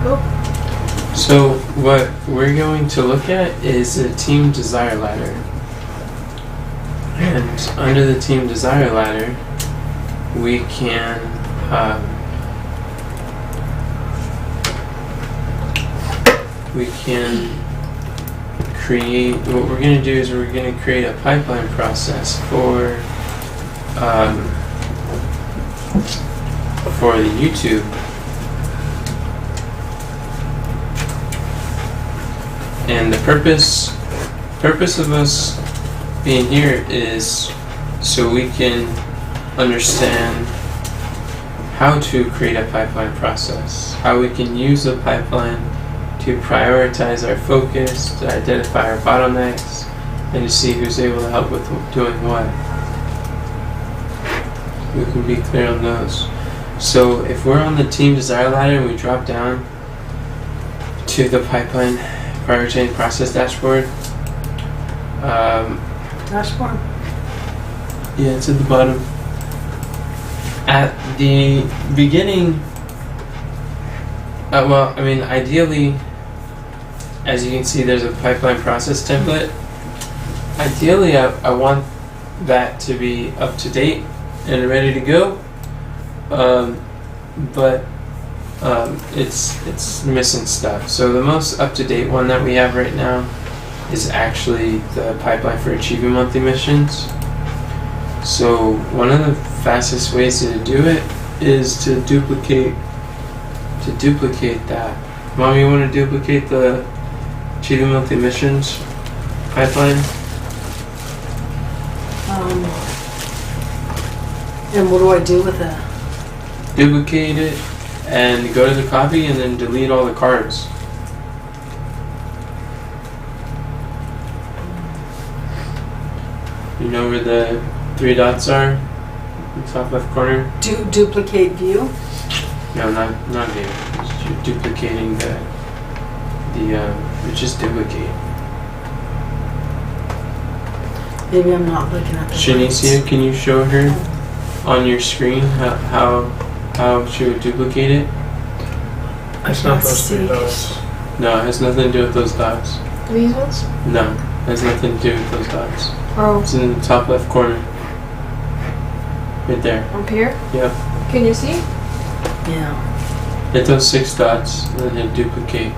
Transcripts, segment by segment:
Oh. So what we're going to look at is a team desire ladder. And under the team desire ladder, we can create, what we're going to do is we're going to create a pipeline process for the YouTube. And the purpose of us being here is so we can understand how to create a pipeline process, how we can use a pipeline to prioritize our focus, to identify our bottlenecks, and to see who's able to help with doing what. We can be clear on those. So if we're on the team desire ladder and we drop down to the pipeline prioritizing process dashboard. Dashboard? Yeah, it's at the bottom. At the beginning, well, I mean, ideally, as you can see, there's a pipeline process template. Ideally, I want that to be up to date and ready to go, but it's missing stuff. So the most up-to-date one that we have right now is actually the pipeline for achieving monthly missions. So one of the fastest ways to do it is to duplicate that. Mom, you want to duplicate the achieving monthly missions pipeline? And what do I do with that? Duplicate it and go to the copy and then delete all the cards. You know where the 3 dots are? In the top left corner? Duplicate view? No, not view. You're duplicating you just duplicate. Maybe I'm not looking at the Shanicia, can you show her on your screen how she would duplicate it? It's not those 3 dots. No, it has nothing to do with those dots. These ones? No, it has nothing to do with those dots. Oh. It's in the top left corner. Right there. Up here? Yep. Can you see? Yeah. Hit those 6 dots and then hit duplicate.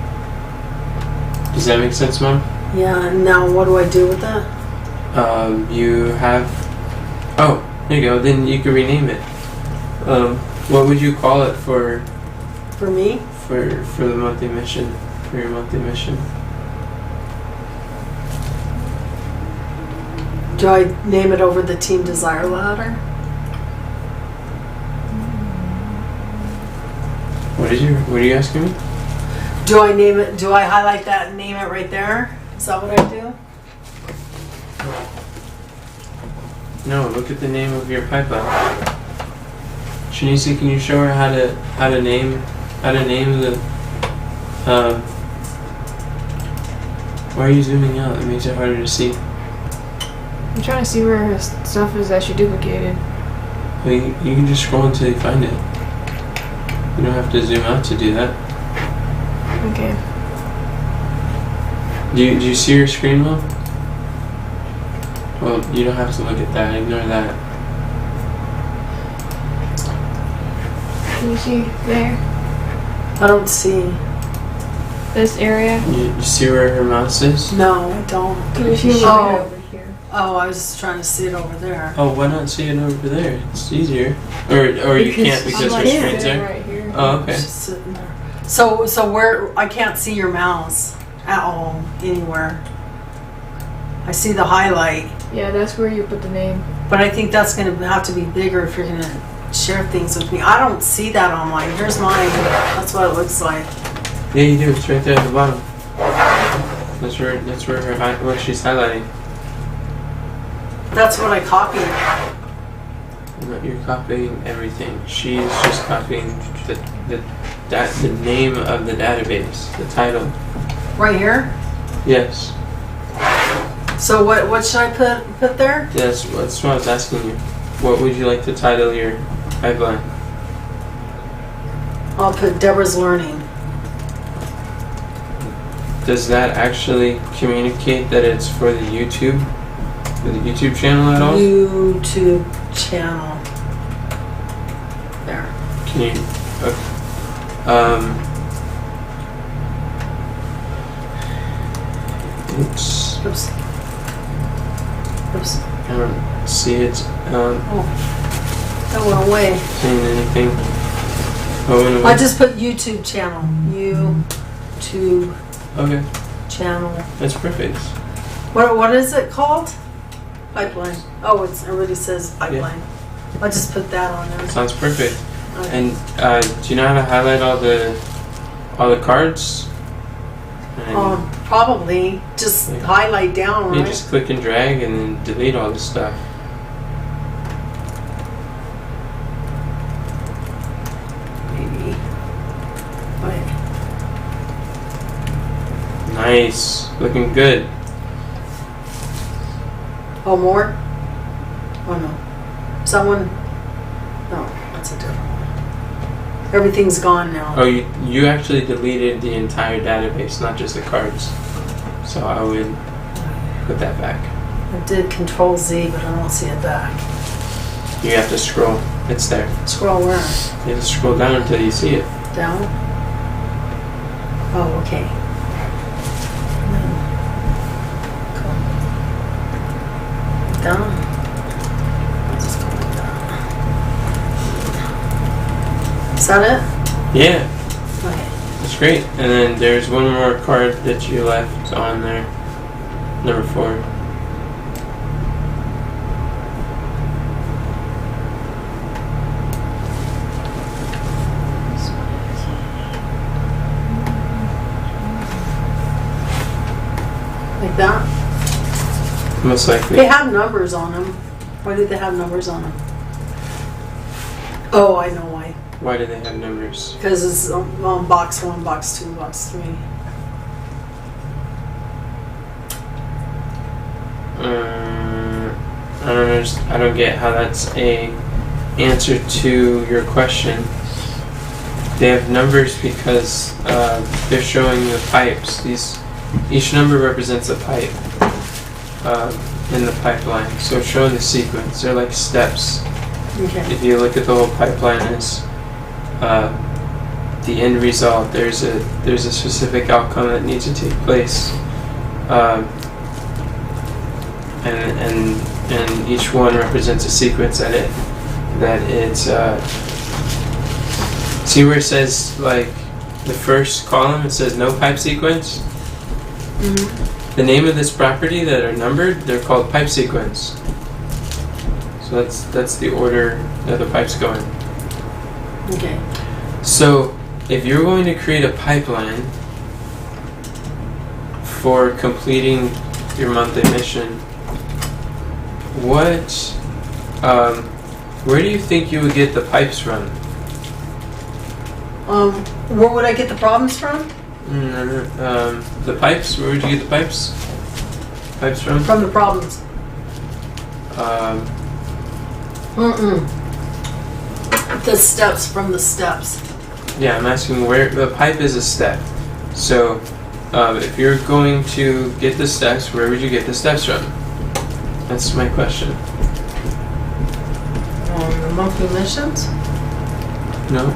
Does that make sense, Mom? Yeah, and now what do I do with that? You have... Oh, there you go. Then you can rename it. What would you call it for... For me? For the monthly mission. For your monthly mission. Do I name it over the Team Desire ladder? What are you asking me? Do I name it? Do I highlight that and name it right there? Is that what I do? No, look at the name of your pipeline. Shanice, can you show her how to name the why are you zooming out? It makes it harder to see. I'm trying to see where her stuff is that she duplicated. Well, you can just scroll until you find it. You don't have to zoom out to do that. Okay. Do you see your screen, Mom? Well, you don't have to look at that. Ignore that. Can you see there? I don't see. This area? You see where her mouse is? No, I don't. Can you see right over here? Oh, I was trying to see it over there. Oh, why not see it over there? It's easier. Or you can't because her screen's there? Right here. Oh, okay. It's just sitting there. So where I can't see your mouse at all anywhere. I see the highlight, Yeah, that's where you put the name. but I think that's going to have to be bigger if you're going to share things with me. I don't see that on mine. Here's mine. That's what it looks like. Yeah, you do. It's right there at the bottom. That's where her what she's highlighting. That's what I copied. No, you're copying everything. She's just copying the name of the database, the title. Right here. Yes. So what should I put there? That's what I was asking you. What would you like to title your pipeline? I'll put Deborah's Learning. does that actually communicate that it's for the YouTube channel at all? YouTube channel. There. Can you? Okay. Oops. Oops. Oops. I don't see it. Oh, that went away. Seeing anything? Oh, went away. I just put YouTube channel. YouTube Okay, channel. that's perfect. What is it called? Pipeline. Oh, it already says pipeline. I just put that on there. Sounds perfect. Okay. And do you know how to highlight all the cards? And Probably just Yeah. highlight down, you right? just click and drag and then delete all this stuff. Maybe. Wait. Nice, looking good. Oh, more? Oh no. Someone? No, that's a different one. Everything's gone now. Oh, you actually deleted the entire database, not just the cards. So I would put that back. I did Control Z, but I don't see it back. You have to scroll. It's there. Scroll where? You have to scroll down until you see it. Down? Oh, okay. And then go down. Just go like that. Is that it? Yeah, Okay. that's great. And then there's one more card that you left on there. Number 4. Like that? Most likely. They have numbers on them. Why did they have numbers on them? Oh, I know why. Why do they have numbers? Because it's on box 1, box 2, box 3. I don't get how that's a answer to your question. They have numbers because they're showing the pipes. Each number represents a pipe in the pipeline. So it's showing the sequence. They're like steps. Okay. If you look at the whole pipeline as the end result, there's a specific outcome that needs to take place, and each one represents a sequence that it's see where it says, like, the first column, it says no pipe sequence. Mm-hmm. The name of this property that are numbered, they're called pipe sequence. So that's the order that the pipes go in. Okay. So if you're going to create a pipeline for completing your monthly mission, where do you think you would get the pipes from? Where would I get the problems from? The pipes. Where would you get the pipes? Pipes from? From the problems. The steps from the steps. Yeah, I'm asking where the pipe is a step. So, if you're going to get the steps, where would you get the steps from? That's my question. The monthly missions? No.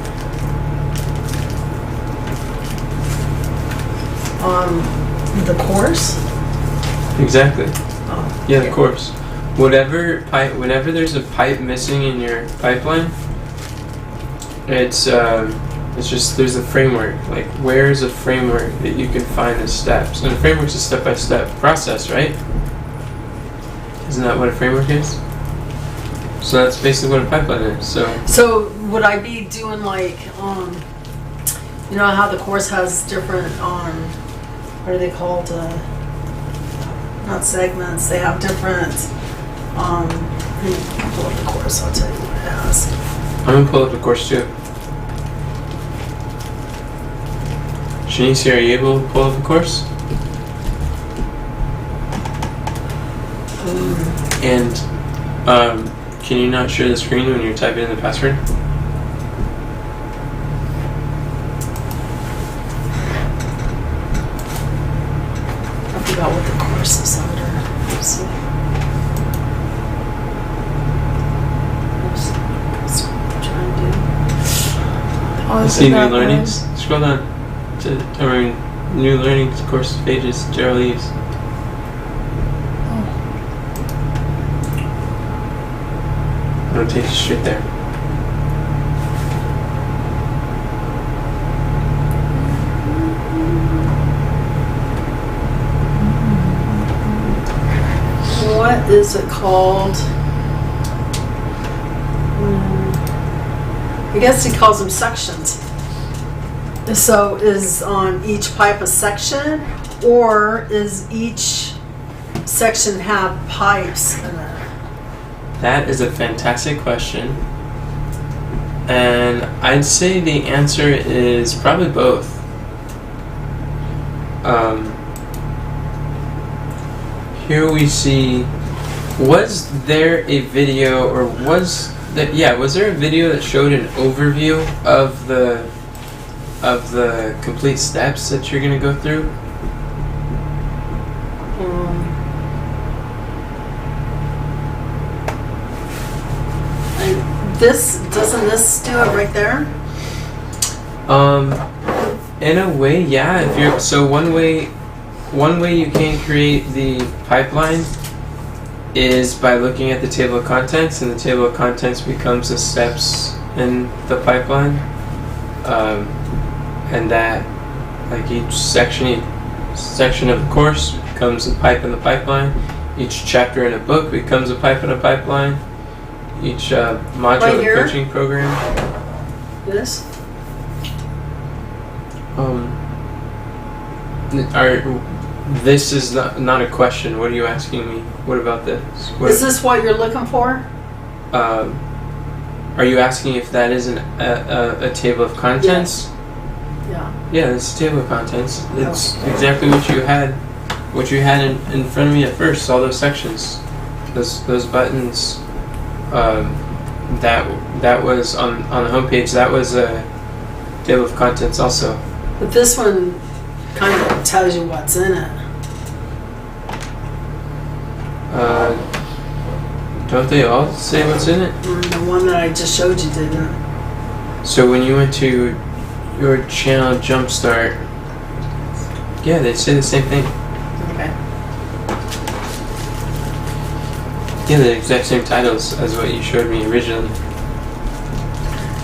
The course? Exactly. Oh, Yeah, okay. of course. Whatever pipe, whenever there's a pipe missing in your pipeline, it's just, there's a framework. Like, where's a framework that you can find the steps? And a framework's a step-by-step process, right? Isn't that what a framework is? So that's basically what a pipeline is. So would I be doing like, you know how the course has different, what are they called? Not segments. They have different. Let me pull up the course. I'll tell you what it has. I'm gonna pull up the course too. Shanice, are you able to pull up the course? And can you not share the screen when you're typing in the password? Oh, See new that learnings? Scroll down to new learnings course pages, Gerald Eves. It'll take you straight there. What is it called? I guess he calls them sections. So is on each pipe a section, or is each section have pipes in it? That is a fantastic question. And I'd say the answer is probably both. Here we see, was there a video, or was there a video that showed an overview of the complete steps that you're going to go through? Doesn't this do it right there? In a way, yeah. If you're one way you can create the pipeline is by looking at the table of contents, and the table of contents becomes the steps in the pipeline, and that, like, each section of the course becomes a pipe in the pipeline. Each chapter in a book becomes a pipe in a pipeline. Each module Right of the here? coaching program. This? This is not a question. What are you asking me? What about this? Is this what you're looking for? Are you asking if that is a table of contents? Yeah. Yeah, it's a table of contents. It's exactly what you had in front of me at first. All those sections, those buttons. That was on the homepage. That was a table of contents also. But this one kind of tells you what's in it. Don't they all say what's in it? The one that I just showed you didn't. So when you went to your channel Jumpstart, yeah, they say the same thing. Okay. Yeah, the exact same titles as what you showed me originally.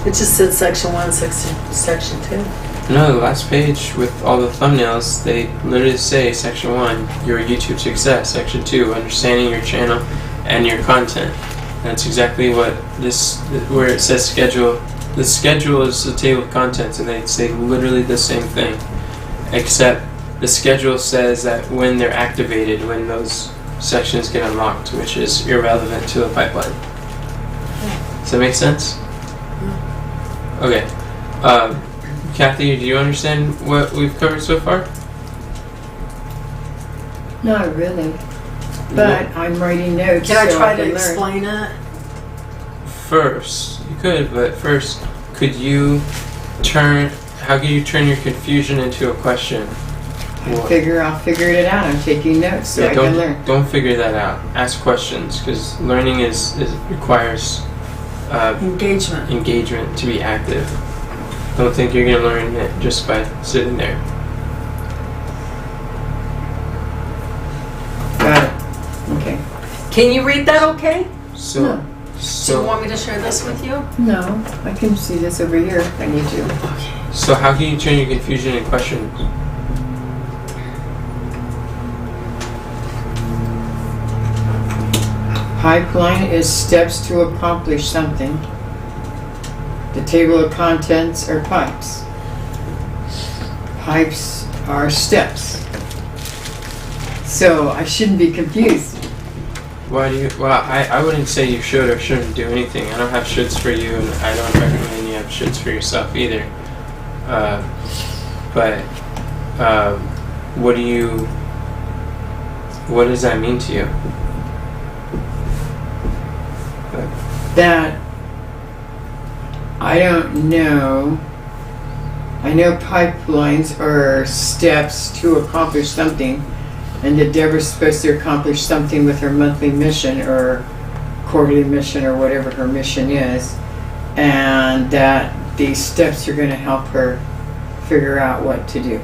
It just said section 1, section 2. No, the last page with all the thumbnails, they literally say section 1, your YouTube success, section 2, understanding your channel and your content. That's exactly what where it says schedule. The schedule is the table of contents, and they say literally the same thing, except the schedule says that when they're activated, when those sections get unlocked, which is irrelevant to the pipeline. Does that make sense? Okay. Kathy, do you understand what we've covered so far? Not really. But I'm writing notes. Can I so try can to learn. explain it? First, you could, but first, how could you turn your confusion into a question? I'll figure it out. I'm taking notes so I can learn. Don't figure that out. Ask questions, because learning requires engagement to be active. Don't think you're going to learn it just by sitting there. Got it. Okay. Can you read that okay? So, No. Do you so, want me to share this with you? No, I can see this over here if I need to. so how can you turn your confusion into question? Pipeline is steps to accomplish something. The table of contents are pipes. Pipes are steps. So I shouldn't be confused. Why do you? Well, I wouldn't say you should or shouldn't do anything. I don't have shoulds for you, and I don't recommend you have shoulds for yourself either. But what does that mean to you? That I don't know. I know pipelines are steps to accomplish something, and that Deborah's supposed to accomplish something with her monthly mission or quarterly mission or whatever her mission is, and that these steps are going to help her figure out what to do.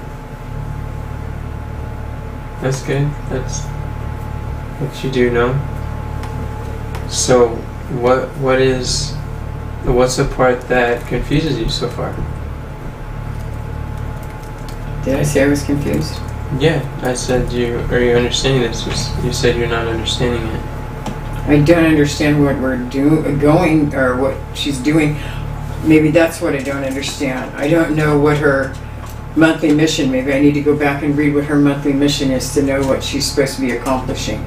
That's good. That's what you do know. So, what's the part that confuses you so far? Did I say I was confused? Yeah, I said are you understanding this? You said you're not understanding it. I don't understand what we're going, or what she's doing. Maybe that's what I don't understand. I don't know what her monthly mission, maybe I need to go back and read what her monthly mission is to know what she's supposed to be accomplishing.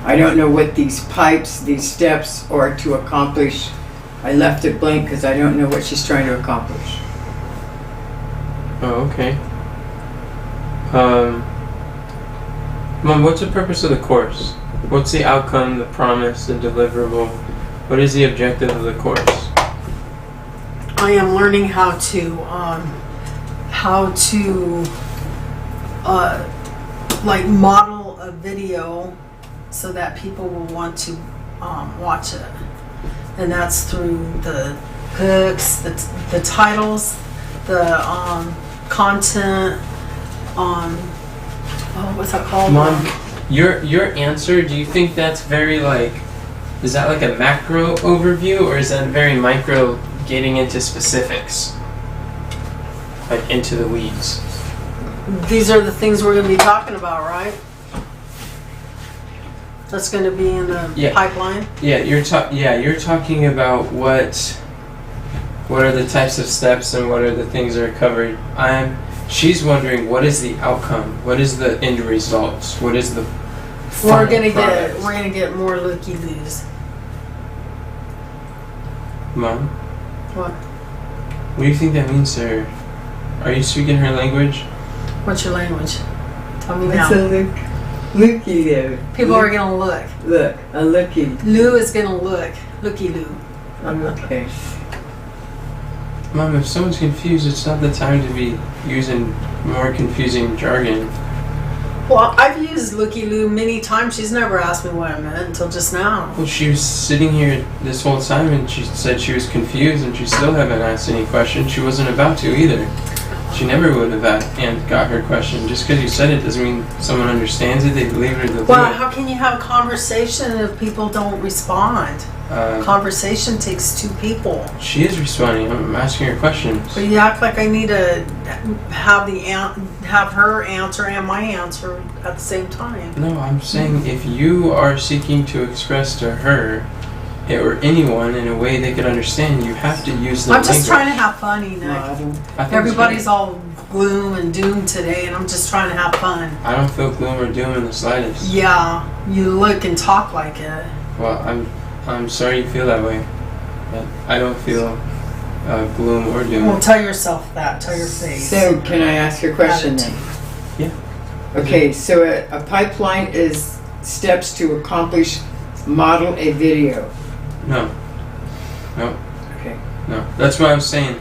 I don't know what these pipes, these steps are to accomplish. I left it blank because I don't know what she's trying to accomplish. Oh, okay. Mom, what's the purpose of the course? What's the outcome, the promise, the deliverable? What is the objective of the course? I am learning how to like model a video so that people will want to watch it, and that's through the hooks, the titles, the content. What's that called? Mom, your answer, do you think that's very is that like a macro overview, or is that very micro, getting into specifics? Like into the weeds? These are the things we're going to be talking about, right? That's going to be in the pipeline? Yeah, you're talking about what are the types of steps and what are the things that are covered. She's wondering, what is the outcome? What is the end results? What is the We're gonna get more looky-loos. Mom? What? What do you think that means to her? Are you speaking her language? What's your language? Tell me now. Looky there. People are gonna look. Look, a looky. Lou is gonna look. Looky-loo. Okay. Mom, if someone's confused, it's not the time to be using more confusing jargon. Well, I've used looky-loo many times. She's never asked me what I meant until just now. Well, she was sitting here this whole time and she said she was confused and she still haven't asked any questions. She wasn't about to either. She never would have and got her question. Just because you said it doesn't mean someone understands it, they believe it, they'll do Well, it. how can you have a conversation if people don't respond? Conversation takes two people. She is responding. I'm asking her questions. But you act like I need to have her answer and my answer at the same time. No, I'm saying if you are seeking to express to her or anyone in a way they could understand, you have to use the I'm just language. trying to have fun, Nick. I think it's Everybody's great. all gloom and doom today, and I'm just trying to have fun. I don't feel gloom or doom in the slightest. Yeah, you look and talk like it. Well, I'm sorry you feel that way, but I don't feel gloom or doom. Well, tell yourself that. Tell your face. So, can I ask you a question then? Yeah. Okay, so a pipeline is steps to accomplish, model a video. No. Okay. No. That's why I was saying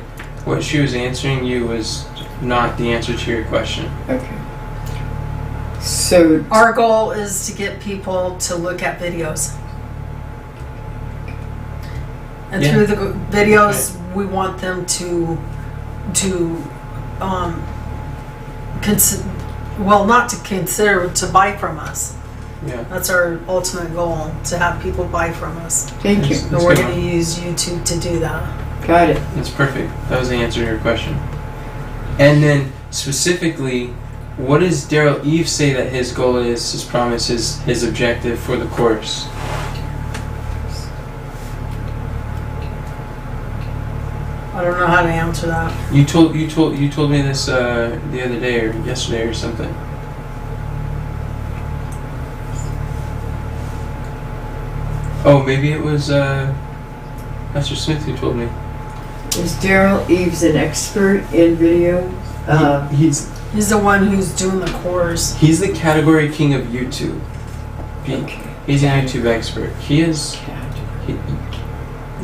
what she was answering you was not the answer to your question. Okay. So, Our goal is to get people to look at videos. And Yeah. through the videos, we want them to not to consider, to buy from us. Yeah. That's our ultimate goal, to have people buy from us. thank you. And we're going to use YouTube to do that. Got it. That's perfect. That was the answer to your question. And then specifically, what does Daryl Eve say that his goal is, his promise, his objective for the course? I don't know how to answer that. You told me this the other day or yesterday or something. Oh, maybe it was Pastor Smith who told me. Is Daryl Eves an expert in video? He's He's the one who's doing the course. He's the category king of YouTube. Okay. He's a YouTube expert.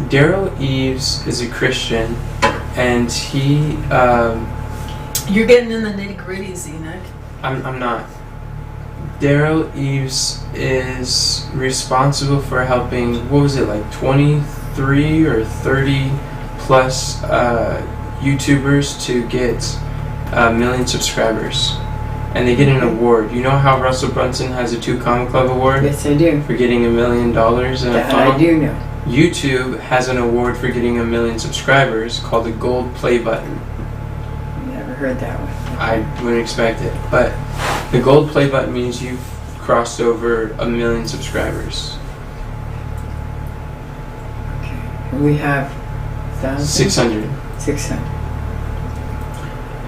Daryl Eves is a Christian, and he. You're getting in the nitty-gritty, Nick. I'm not. Daryl Eves is responsible for helping. What was it, like 23 or 30 plus YouTubers to get 1 million subscribers, and they get an award. You know how Russell Brunson has a 2 Comma Club award Yes, I do. for getting $1 million in a That funnel? I do know. YouTube has an award for getting 1 million subscribers called the Gold Play Button. Never heard that one. I wouldn't expect it, but the Gold Play Button means you've crossed over 1 million subscribers. Okay. And we have 1,000? 600. 600.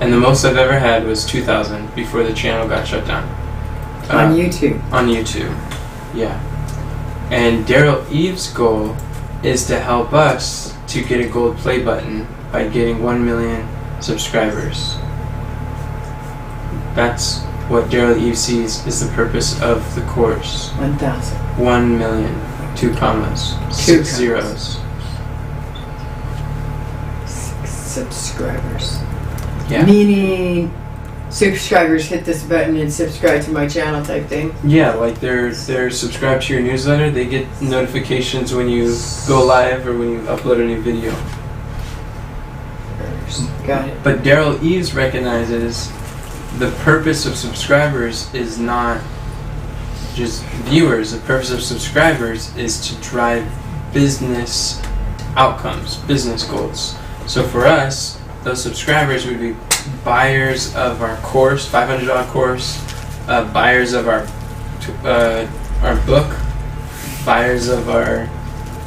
And the most I've ever had was 2,000 before the channel got shut down. On YouTube. On YouTube, yeah. And Daryl Eves' goal is to help us to get a gold play button by getting 1 million subscribers. That's what Daryl Eves sees is the purpose of the course. 1,000. 1 million, 2 commas, 6 zeros. 6 subscribers. Yeah. Meaning subscribers hit this button and subscribe to my channel type thing. Yeah, like they're subscribed to your newsletter. They get notifications when you go live or when you upload a new video. Got it. But Daryl Eves recognizes the purpose of subscribers is not just viewers. The purpose of subscribers is to drive business outcomes, business goals. So for us, those subscribers would be buyers of our course, $500 course, buyers of our book, buyers of our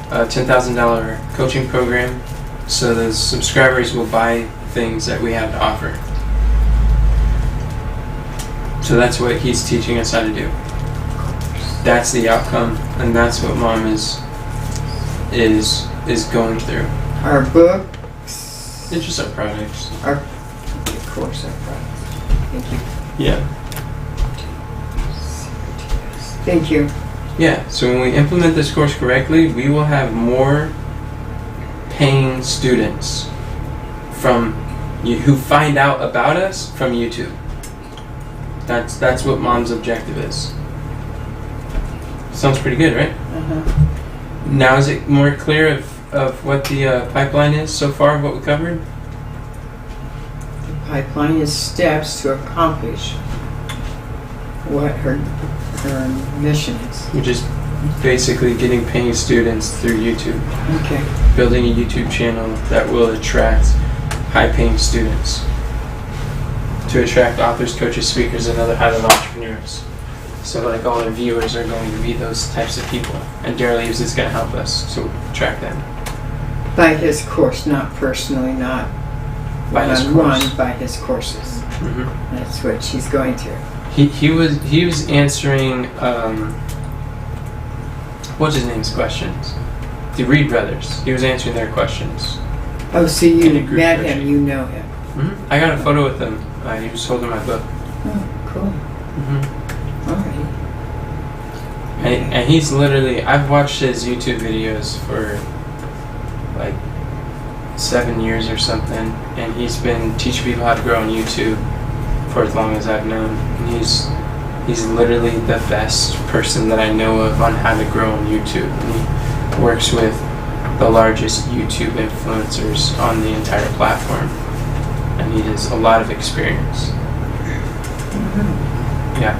$10,000 coaching program. So those subscribers will buy things that we have to offer. So that's what he's teaching us how to do. That's the outcome, and that's what Mom is going through. Our books. It's just our products. Of course, our products. Thank you. Yeah. Thank you. Yeah. So when we implement this course correctly, we will have more paying students who find out about us from YouTube. That's what Mom's objective is. Sounds pretty good, right? Uh-huh. Now is it more clear of what the pipeline is so far of what we covered? The pipeline is steps to accomplish what her mission is. Which is basically getting paying students through YouTube. Okay. Building a YouTube channel that will attract high-paying students. To attract authors, coaches, speakers, and other high-level entrepreneurs. So like all our viewers are going to be those types of people. And Daryl Eves is going to help us to attract them. By his course, not personally, not By his one-on-one, course. by his courses. Mm-hmm. That's what she's going through. He was answering what's his name's questions? The Reed brothers. He was answering their questions. Oh, so In a you group met coaching. him, you know him. Mm-hmm. I got a photo with him. He was holding my book. Oh, cool. Mm-hmm. All right. And he's literally, I've watched his YouTube videos for like 7 years or something, and he's been teaching people how to grow on YouTube for as long as I've known. And he's literally the best person that I know of on how to grow on YouTube. And he works with the largest YouTube influencers on the entire platform, and he has a lot of experience. Yeah.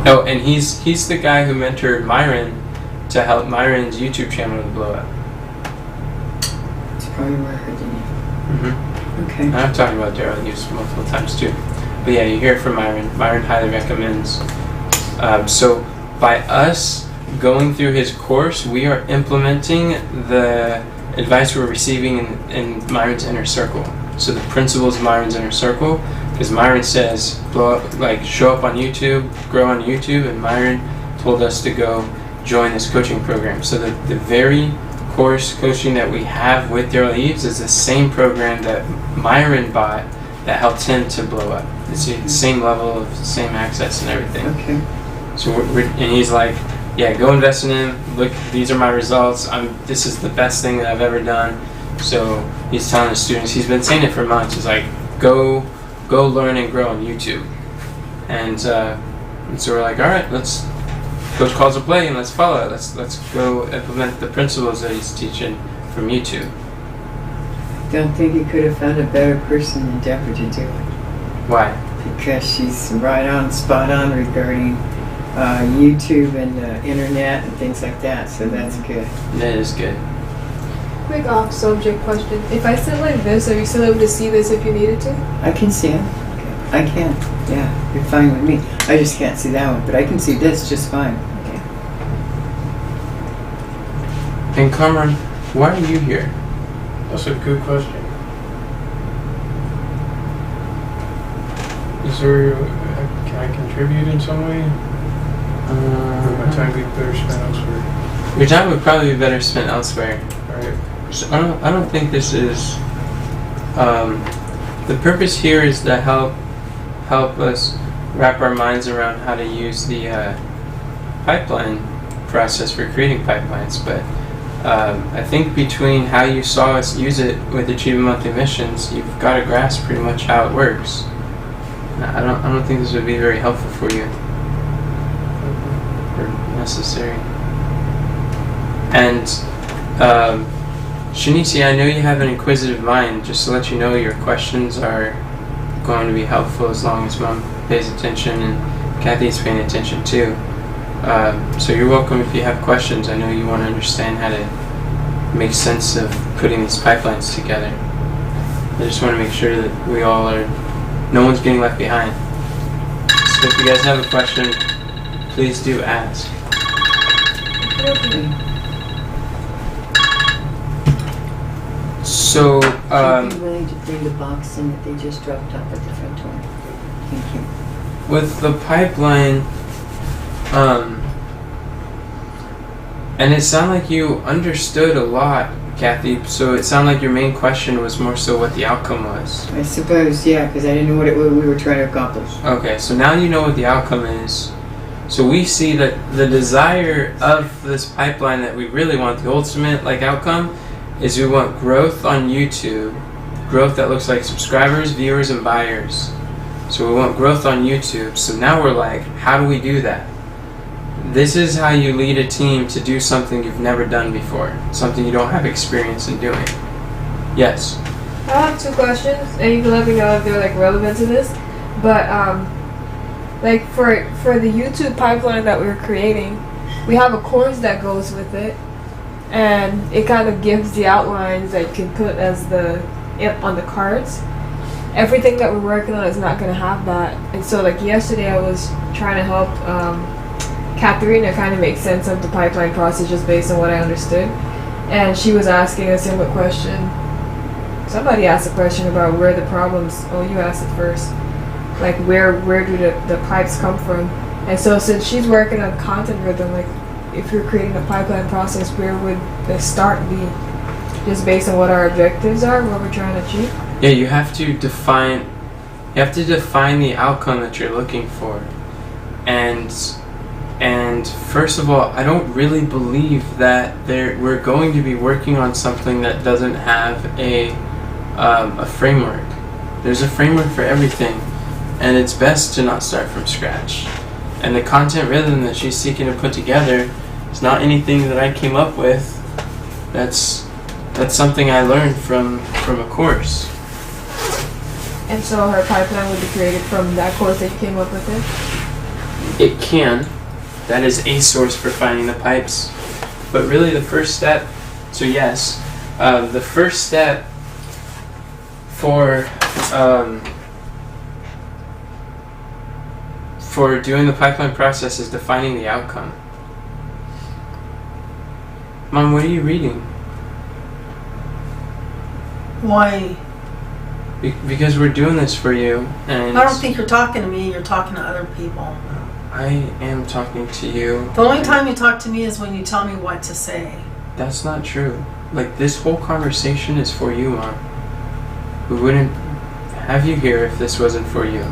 Oh, and he's the guy who mentored Myron to help Myron's YouTube channel to blow up. That's probably where I heard the name. Mm-hmm. Okay. And I've talked about Daryl Hughes multiple times too. But yeah, you hear it from Myron. Myron highly recommends. So by us going through his course, we are implementing the advice we're receiving in Myron's inner circle. So the principles of Myron's inner circle, because Myron says, blow up, like show up on YouTube, grow on YouTube, and Myron told us to go join this coaching program. So the very course coaching that we have with Daryl Eves is the same program that Myron bought that helped him to blow up. It's the same level of same access and everything. Okay. So and he's like, yeah, go invest in him. Look, these are my results. This is the best thing that I've ever done. So he's telling his students, he's been saying it for months. He's like, go learn and grow on YouTube. And so we're like, all right, Coach calls a play and let's follow it. Let's go implement the principles that he's teaching from YouTube. don't think you could have found a better person than Deborah to do it. Why? Because she's right on, spot on regarding YouTube and the internet and things like that. So that's good. That is good. Quick off-subject question. If I sit like this, are you still able to see this if you needed to? I can see it. I can. Yeah, you're fine with me. I just can't see that one, but I can see this just fine. Okay. And Cameron, why are you here? That's a good question. Is there, can I contribute in some way? Or my time be better spent elsewhere? Your time would probably be better spent elsewhere. Alright. So I don't think this is. The purpose here is to help us wrap our minds around how to use the pipeline process for creating pipelines. But I think between how you saw us use it with Achieving Monthly Missions, you've got to grasp pretty much how it works. I don't think this would be very helpful for you or necessary. And Shanice, I know you have an inquisitive mind. Just to let you know, your questions are going to be helpful as long as Mom pays attention and Kathy's paying attention too. So you're welcome if you have questions. I know you want to understand how to make sense of putting these pipelines together. I just want to make sure that we all are, no one's getting left behind. So if you guys have a question, please do ask. So, I'd be willing to bring the box in that they just dropped off at the front door. Thank you. with the pipeline, and it sounded like you understood a lot, Kathy, so it sounded like your main question was more so what the outcome was. I suppose, yeah, because I didn't know what we were trying to accomplish. Okay, so now you know what the outcome is. So we see that the desire of this pipeline that we really want, the ultimate outcome, is we want growth on YouTube, growth that looks like subscribers, viewers, and buyers. So we want growth on YouTube. So now we're like, how do we do that? This is how you lead a team to do something you've never done before, something you don't have experience in doing. Yes. I have two questions, and you can let me know if they're relevant to this. But for the YouTube pipeline that we're creating, we have a course that goes with it, and it kind of gives the outlines that you can put as on the cards. Everything that we're working on is not going to have that, and so yesterday I was trying to help Katharina kind of make sense of the pipeline process just based on what I understood, and she was asking a similar question. Somebody asked a question about where the problems. Oh, you asked it first. Where do the pipes come from? And so since she's working on content rhythm, if you're creating a pipeline process, where would the start be? Just based on what our objectives are, what we're trying to achieve? Yeah, you have to define the outcome that you're looking for. And first of all, I don't really believe that we're going to be working on something that doesn't have a framework. There's a framework for everything, and it's best to not start from scratch. And the content rhythm that she's seeking to put together is not anything that I came up with. That's something I learned from a course. And so her pipeline would be created from that course that you came up with it? It can. That is a source for finding the pipes. But really the first step, so yes, the first step for doing the pipeline process is defining the outcome. Mom, what are you reading? Why? Because we're doing this for you, and I don't think you're talking to me, you're talking to other people. I am talking to you. The only time you talk to me is when you tell me what to say. That's not true. This whole conversation is for you, Mom. We wouldn't have you here if this wasn't for you.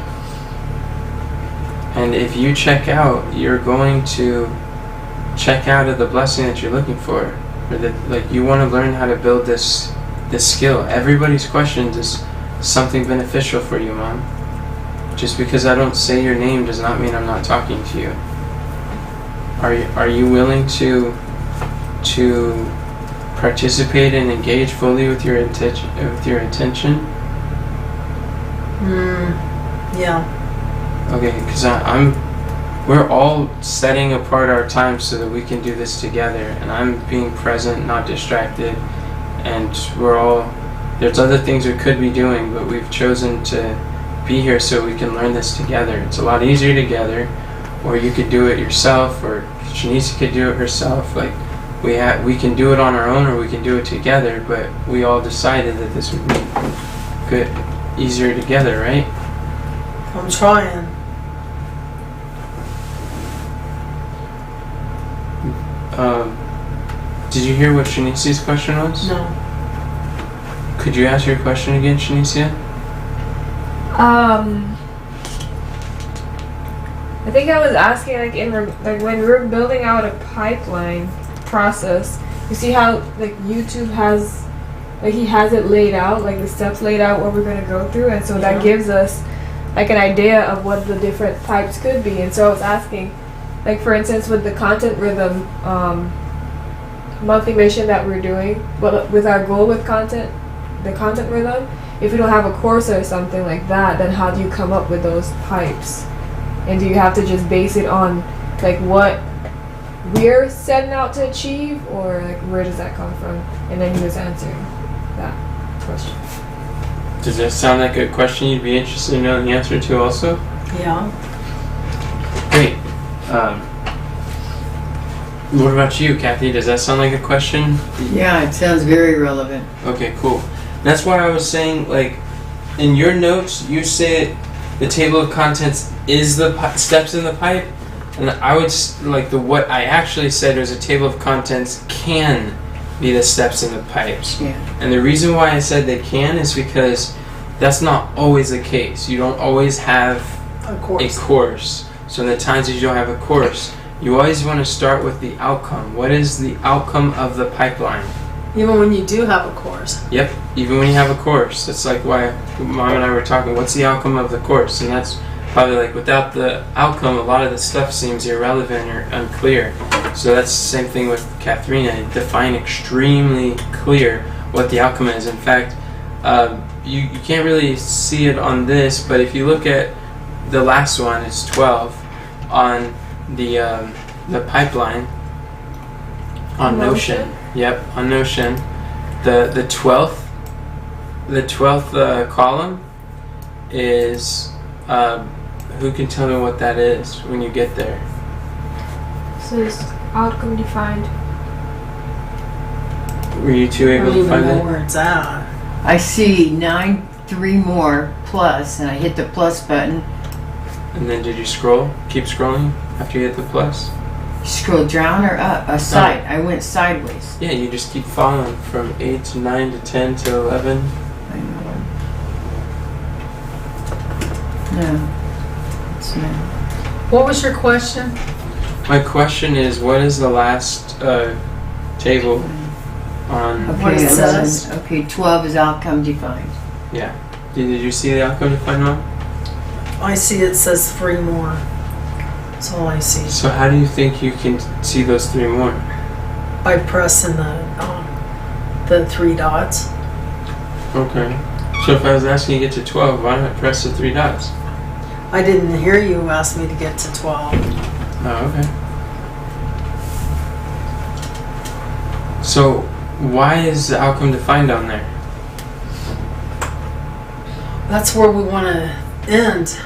And if you check out, you're going to check out of the blessing that you're looking for. Or that you want to learn how to build this skill. Everybody's questions is something beneficial for you, Mom. Just because I don't say your name does not mean I'm not talking to you. Are you willing to participate and engage fully with your attention. Yeah. Okay, because we're all setting apart our time so that we can do this together, and I'm being present, not distracted, and there's other things we could be doing, but we've chosen to be here so we can learn this together. It's a lot easier together, or you could do it yourself, or Shanice could do it herself. Like, we can do it on our own, or we can do it together, but we all decided that this would be good, easier together, right? I'm trying. Did you hear what Shanice's question was? No. Could you ask your question again, Shanicia? I think I was asking, like, when we're building out a pipeline process, you see how, like, YouTube has, like, he has it laid out, like the steps laid out, what we're going to go through, and so that gives us like an idea of what the different types could be. And so I was asking, like, for instance, with the content rhythm monthly mission that we're doing, but with our goal with the content rhythm, if you don't have a course or something like that, then how do you come up with those pipes? And do you have to just base it on, like, what we're setting out to achieve, or, like, where does that come from? And then he was answering that question. Does that sound like a question you'd be interested in knowing the answer to also? Yeah. Great. What about you, Kathy? Does that sound like a question? Yeah, it sounds very relevant. Okay, cool. That's why I was saying, like, in your notes, you said the table of contents is the steps in the pipe, and I would, what I actually said was a table of contents can be the steps in the pipes. Yeah. And the reason why I said they can is because that's not always the case. You don't always have a course. So in the times that you don't have a course, you always want to start with the outcome. What is the outcome of the pipeline? Even when you do have a course. Yep, even when you have a course. That's like why Mom and I were talking, what's the outcome of the course? And that's probably like, without the outcome, a lot of the stuff seems irrelevant or unclear. So that's the same thing with Katharina. Define extremely clear what the outcome is. In fact, you can't really see it on this, but if you look at the last one, it's 12 on the pipeline on Notion. Yep, on Notion. The 12th column is who can tell me what that is when you get there? So it's outcome defined. Were you two able to find know it? where it's at. I see 3 more plus, and I hit the plus button. And then did you scroll? Keep scrolling after you hit the plus? Scroll down or up? Side. I went sideways. Yeah, you just keep following from 8 to 9 to 10 to 11. I know. No. It's no. What was your question? My question is, what is the last table on? Okay, What it says. Okay, 12 is outcome defined. Yeah. Did you see the outcome defined, Mom? I see it says 3 more. That's all I see. So how do you think you can see those 3 more? By pressing the 3 dots. Okay. So if I was asking you to get to 12, why not press the 3 dots? I didn't hear you ask me to get to 12. Oh, okay. So why is the outcome defined on there? That's where we want to end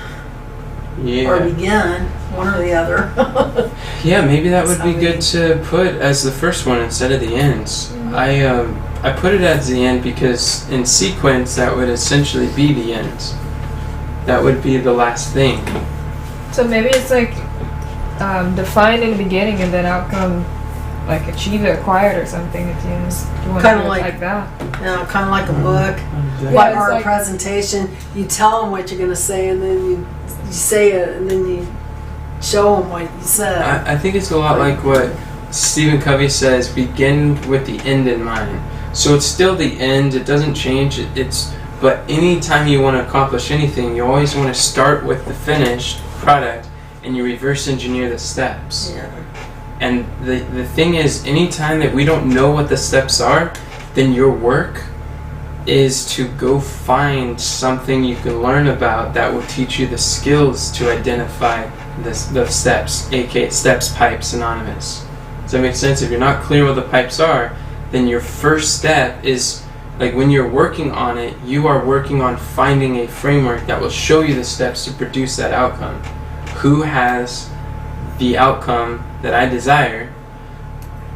or Yeah. begin, one or the other. Yeah, maybe that would be Sorry. good to put as the first one instead of the ends. I put it as the end because in sequence that would essentially be the end. That would be the last thing. So maybe it's like defined in the beginning and then outcome, like achieved or acquired or something at the end. You want to Kinda do it like- like that. Kind of like a book. Yeah, Like it's our like- presentation, you tell them what you're going to say, and then you say it, and then you show them what you said. I think it's a lot like what Stephen Covey says, begin with the end in mind. So it's still the end, it doesn't change, but anytime you want to accomplish anything, you always want to start with the finished product and you reverse engineer the steps. Yeah. And the thing is, anytime that we don't know what the steps are, then your work is to go find something you can learn about that will teach you the skills to identify the steps, aka steps, pipes, synonymous. Does that make sense? If you're not clear what the pipes are, then your first step is, like when you're working on it, you are working on finding a framework that will show you the steps to produce that outcome. Who has the outcome that I desire,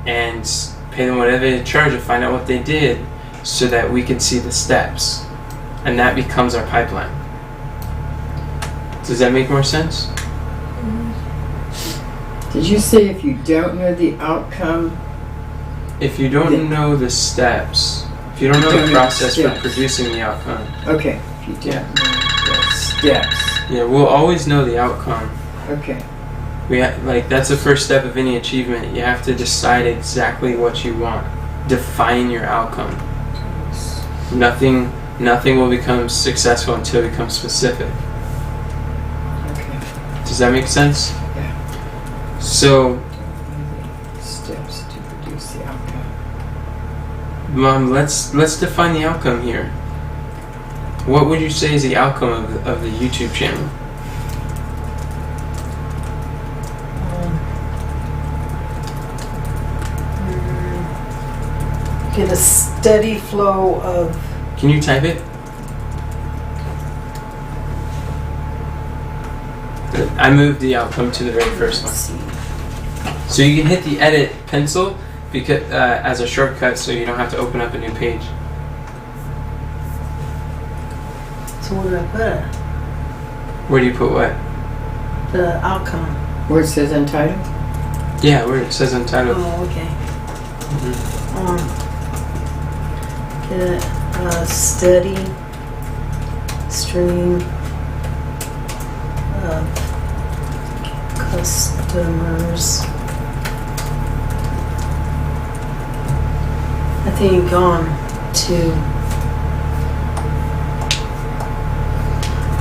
and pay them whatever they charge to find out what they did so that we can see the steps. And that becomes our pipeline. Does that make more sense? Did you say if you don't know the outcome? If you don't know the steps, if you don't know the process for producing the outcome. Okay, if you don't know the steps. Yeah, we'll always know the outcome. Okay. That's the first step of any achievement. You have to decide exactly what you want. Define your outcome. Nothing will become successful until it becomes specific. Okay. Does that make sense? Yeah. So, Steps to produce the outcome. Mom, let's define the outcome here. What would you say is the outcome of the YouTube channel? Get a steady flow of. Can you type it? I moved the outcome to the very first one. So you can hit the edit pencil because as a shortcut, so you don't have to open up a new page. So where do I put it? Where do you put what? The outcome. Where it says untitled? Yeah, where it says untitled. Oh, okay. Mm-hmm. Get a steady stream of customers. I think to.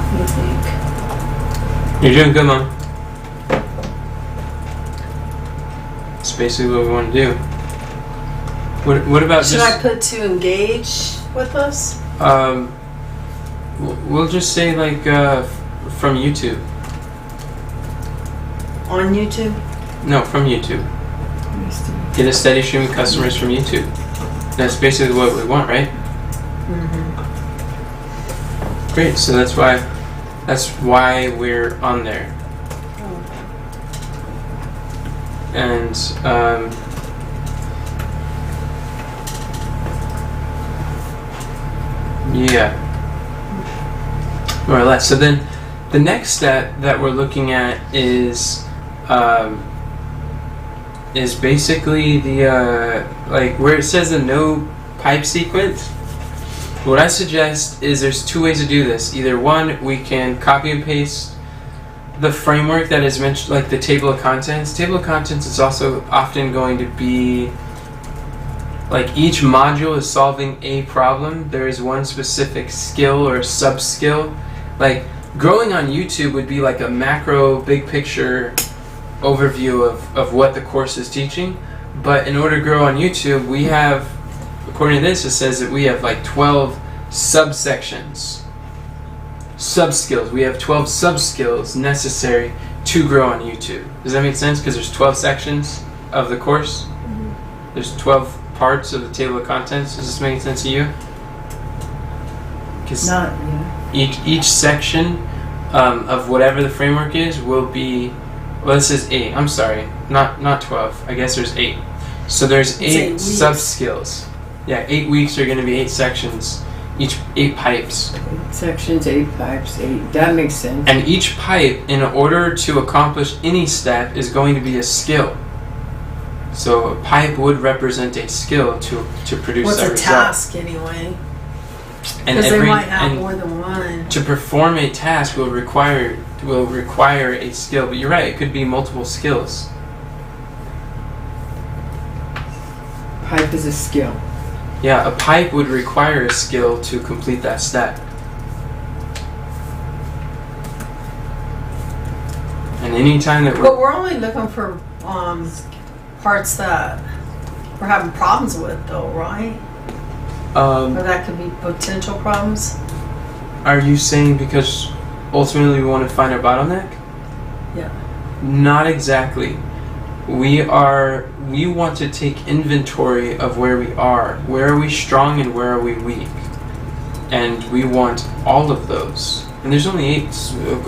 What do you think? You're doing good, Mom. That's basically what we want to do. What about Should I put to engage with us? We'll just say like from YouTube. On YouTube? No, from YouTube. Get a steady stream of customers from YouTube. That's basically what we want, right? Mm-hmm. Great. So that's why we're on there. And yeah, more or less. So then the next step that we're looking at is basically the like where it says the no pipe sequence. What I suggest is there's two ways to do this. Either one, we can copy and paste the framework that is mentioned, like the table of contents. Table of contents is also often going to be like each module is solving a problem. There is one specific skill or sub-skill. Like growing on YouTube would be like a macro, big picture overview of what the course is teaching. But in order to grow on YouTube, we have, according to this, it says that we have like 12 subsections. Sub-skills. We have 12 sub-skills necessary to grow on YouTube. Does that make sense? Because there's 12 sections of the course. Mm-hmm. There's 12 parts of the table of contents. Does this make sense to you? Because Not, yeah. each section of whatever the framework is will be, well, this is 8. I'm sorry, not 12. I guess there's 8. So there's 8 sub-skills. Yeah, 8 weeks are going to be 8 sections. Each 8 pipes. 8 sections, 8 pipes, 8. That makes sense. And each pipe, in order to accomplish any step, is going to be a skill. So a pipe would represent a skill to produce What's that a result. task anyway? And Because they might have and more than one. to perform a task will require a skill. But you're right; it could be multiple skills. Pipe is a skill. Yeah, a pipe would require a skill to complete that step. And anytime that But we're only looking for parts that we're having problems with, though, right? Or that could be potential problems. Are you saying because ultimately we want to find our bottleneck? Yeah. Not exactly. We want to take inventory of where we are. Where are we strong and where are we weak? And we want all of those. And there's only 8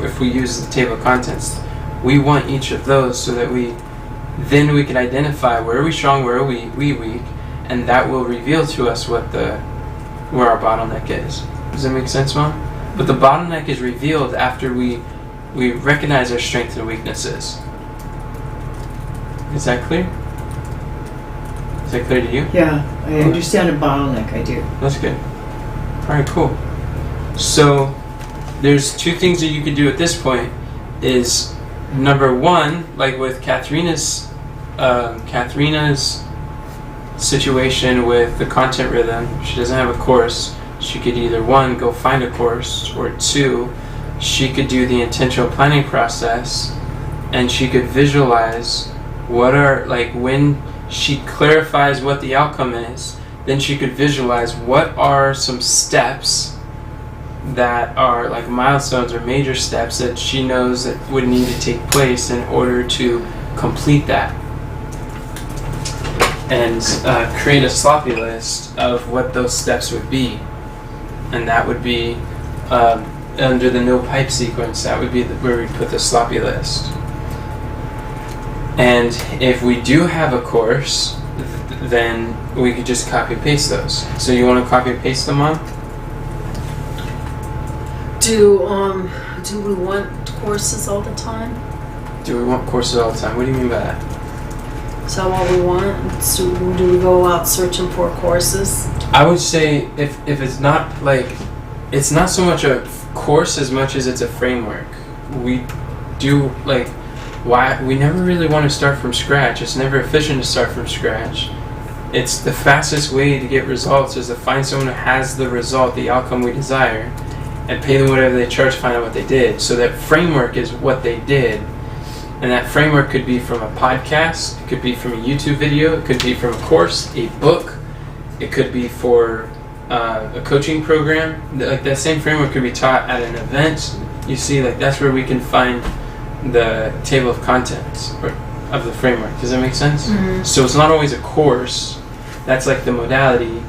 if we use the table of contents. We want each of those so that we can identify where are we strong, where are we weak, and that will reveal to us where our bottleneck is. Does that make sense, Mom? But the bottleneck is revealed after we recognize our strengths and weaknesses. Is that clear? Is that clear to you? Yeah, I understand a bottleneck. I do. That's good. Alright, cool. So there's 2 things that you could do at this point is number 1, like with Katharina's situation with the content rhythm, she doesn't have a course. She could either 1, go find a course, or 2, she could do the intentional planning process, and she could visualize when she clarifies what the outcome is, then she could visualize what are some steps that are like milestones or major steps that she knows that would need to take place in order to complete that, and create a sloppy list of what those steps would be. And that would be under the no pipe sequence. That would be where we put the sloppy list. And if we do have a course, then we could just copy paste those. So you want to copy paste them on? Do we want courses all the time? Do we want courses all the time? What do you mean by that? Is that what we want? So do we go out searching for courses? I would say if it's not it's not so much a course as much as it's a framework. We do why we never really want to start from scratch. It's never efficient to start from scratch. It's the fastest way to get results is to find someone who has the result, the outcome we desire, and pay them whatever they charge to find out what they did. So that framework is what they did. And that framework could be from a podcast, it could be from a YouTube video, it could be from a course, a book, it could be for a coaching program. That same framework could be taught at an event. You see, that's where we can find the table of contents of the framework. Does that make sense? Mm-hmm. So it's not always a course. That's like the modality.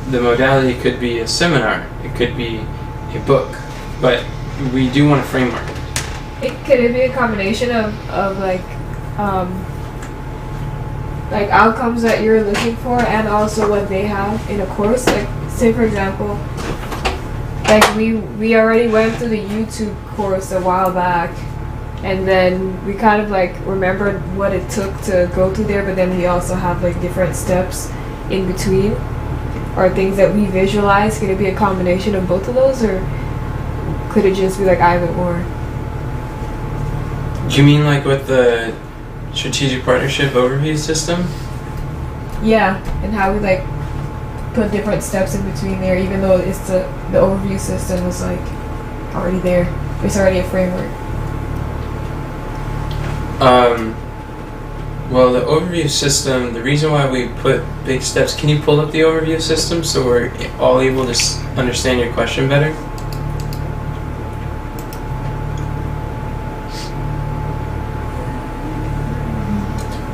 The modality could be a seminar. It could be a book. But we do want a framework. Could it be a combination of outcomes that you're looking for and also what they have in a course? Like, say for example, we already went through the YouTube course a while back, and then we kind of remembered what it took to go through there, but then we also have different steps in between or things that we visualize. Could it be a combination of both of those, or could it just be either or? Do you mean with the strategic partnership overview system? Yeah, and how we put different steps in between there, even though it's the overview system is already there. It's already a framework. Well, the overview system, the reason why we put big steps, can you pull up the overview system so we're all able to understand your question better?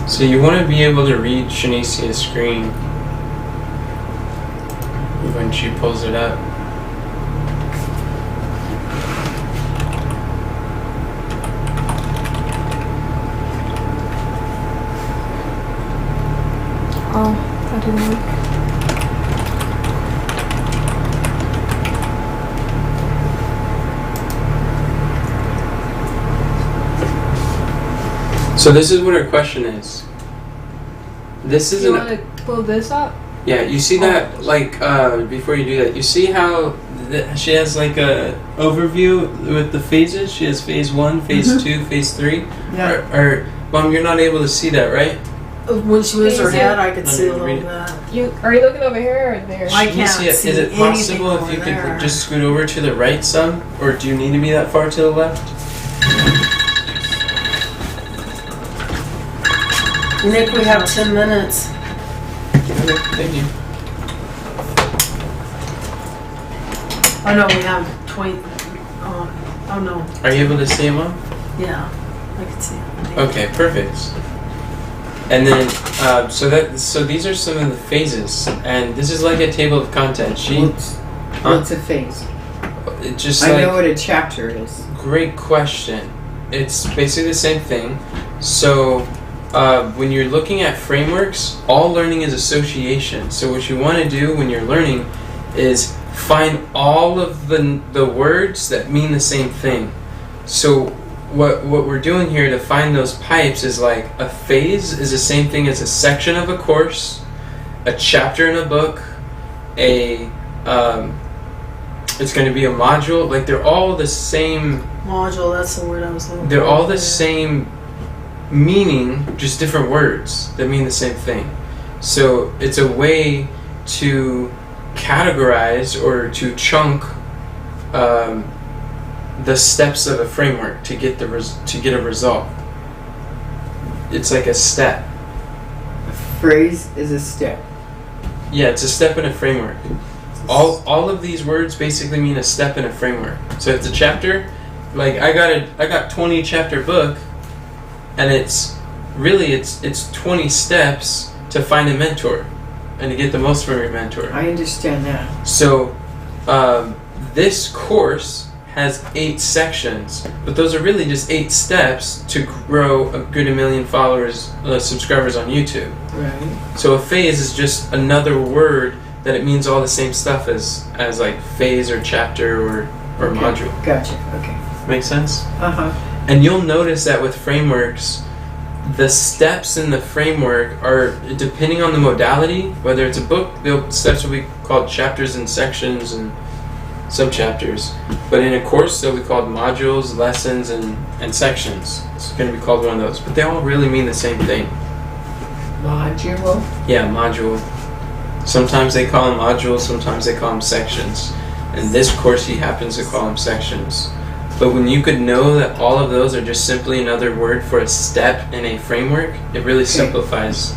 So you want to be able to read Shanicia's screen when she pulls it up. Oh, that didn't work. So this is what her question is. This is You want to pull this up? Yeah, you see that, before you do that, you see how she has a overview with the phases? She has phase 1, phase 2, phase 3. Yeah. Mom, you're not able to see that, right? When she moves her head, I could see a Let me little read bit. Are you looking over here or there? I Can you can't see it? see Is it possible anything if you over could there. just scoot over to the right some? Or do you need to be that far to the left? Nick, we have 10 minutes. Okay, thank you. Oh no, we have 20. Oh no. Are you able to see them all? Yeah, I can see it. Okay, perfect. And then, so these are some of the phases, and this is like a table of contents sheet. What's a phase? It's just I like, know what a chapter is. great question. It's basically the same thing. So, when you're looking at frameworks, all learning is association. So what you want to do when you're learning is find all of the words that mean the same thing. So what we're doing here to find those pipes is like a phase is the same thing as a section of a course, a chapter in a book, it's going to be a module. Like they're all the same Module, that's the word I was looking for. they're all the same meaning, just different words that mean the same thing. So it's a way to categorize or to chunk the steps of a framework to get to get a result. It's like a step. A phrase is a step. Yeah, it's a step in a framework. All of these words basically mean a step in a framework. So it's a chapter. Like I got 20 chapter book, and it's 20 steps to find a mentor and to get the most from your mentor. I understand that. So this course has 8 sections, but those are really just 8 steps to grow a good 1 million followers, subscribers on YouTube. Right. So a phase is just another word that it means all the same stuff as like phase or chapter or Okay. module. Gotcha. Okay. Make sense? Uh-huh. And you'll notice that with frameworks, the steps in the framework are, depending on the modality, whether it's a book, the steps will be called chapters and sections and subchapters. But in a course, they'll be called modules, lessons, and sections. It's going to be called one of those. But they all really mean the same thing. Module. Yeah, module. Sometimes they call them modules, sometimes they call them sections. In this course, he happens to call them sections. But when you could know that all of those are just simply another word for a step in a framework, it really simplifies.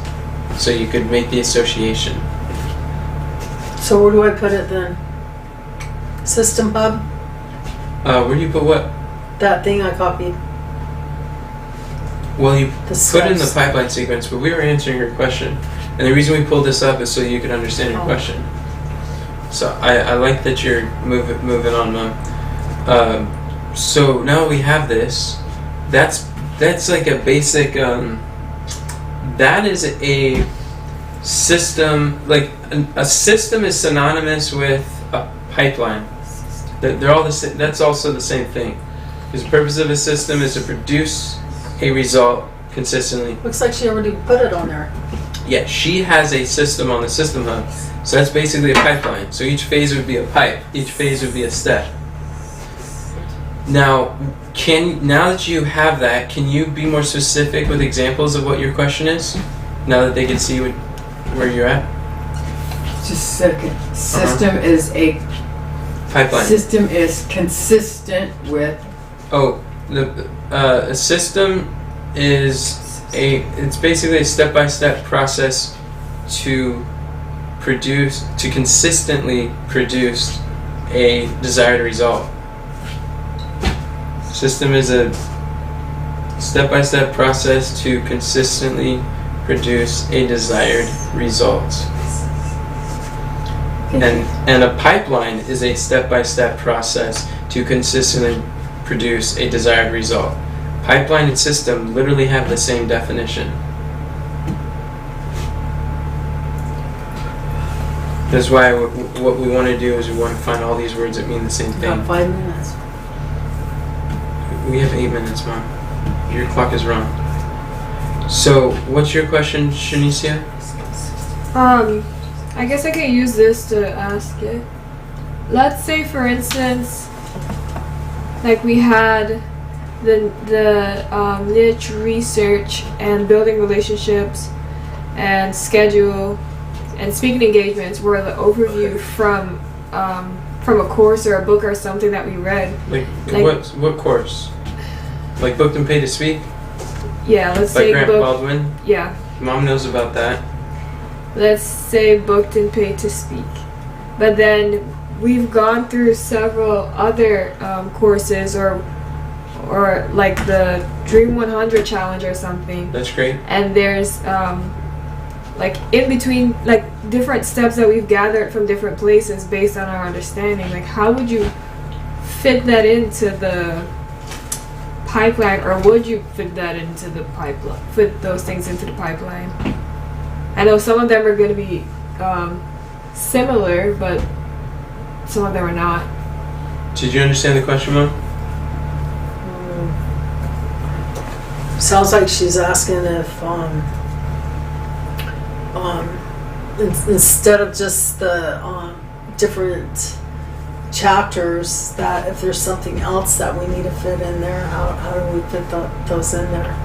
So you could make the association. So where do I put it then? System Hub? Where do you put what? That thing I copied. Well, you The put in the steps. pipeline sequence, but we were answering your question. And the reason we pulled this up is so you could understand your Oh. question. So I like that you're moving on, Mom. So now we have this. That's like a basic. That is a system. Like a system is synonymous with a pipeline. They're all the same. That's also the same thing. Because the purpose of a system is to produce a result consistently. Looks like she already put it on there. Yeah, she has a system on the System Hub. So that's basically a pipeline. So each phase would be a pipe. Each phase would be a step. Now, now that you have that, can you be more specific with examples of what your question is? Now that they can see where you're at? Just a second. System is a Pipeline. system is consistent with. Oh, a system is it's basically a step-by-step process to consistently produce a desired result. System is a step-by-step process to consistently produce a desired result. And a pipeline is a step-by-step process to consistently produce a desired result. Pipeline and system literally have the same definition. That's why what we want to do is we want to find all these words that mean the same thing. Got 5 minutes. We have 8 minutes, Mom. Your clock is wrong. So, what's your question, Shanicia? I guess I can use this to ask it. Let's say, for instance, like we had the niche research and building relationships and schedule and speaking engagements were the overview from a course or a book or something that we read. Like what course? Like Booked and Paid to Speak? Yeah, let's By say Grant book. Baldwin? Yeah, Mom knows about that. Let's say booked and paid to speak. But then we've gone through several other courses or like the Dream 100 challenge or something. That's great. And there's like in between, like different steps that we've gathered from different places based on our understanding. Like how would you fit that into the pipeline, or would you fit that into the pipeline? Fit those things into the pipeline? I know some of them are going to be similar, but some of them are not. Did you understand the question, Mom? Sounds like she's asking if instead of just the different chapters, that if there's something else that we need to fit in there, how do we fit those in there?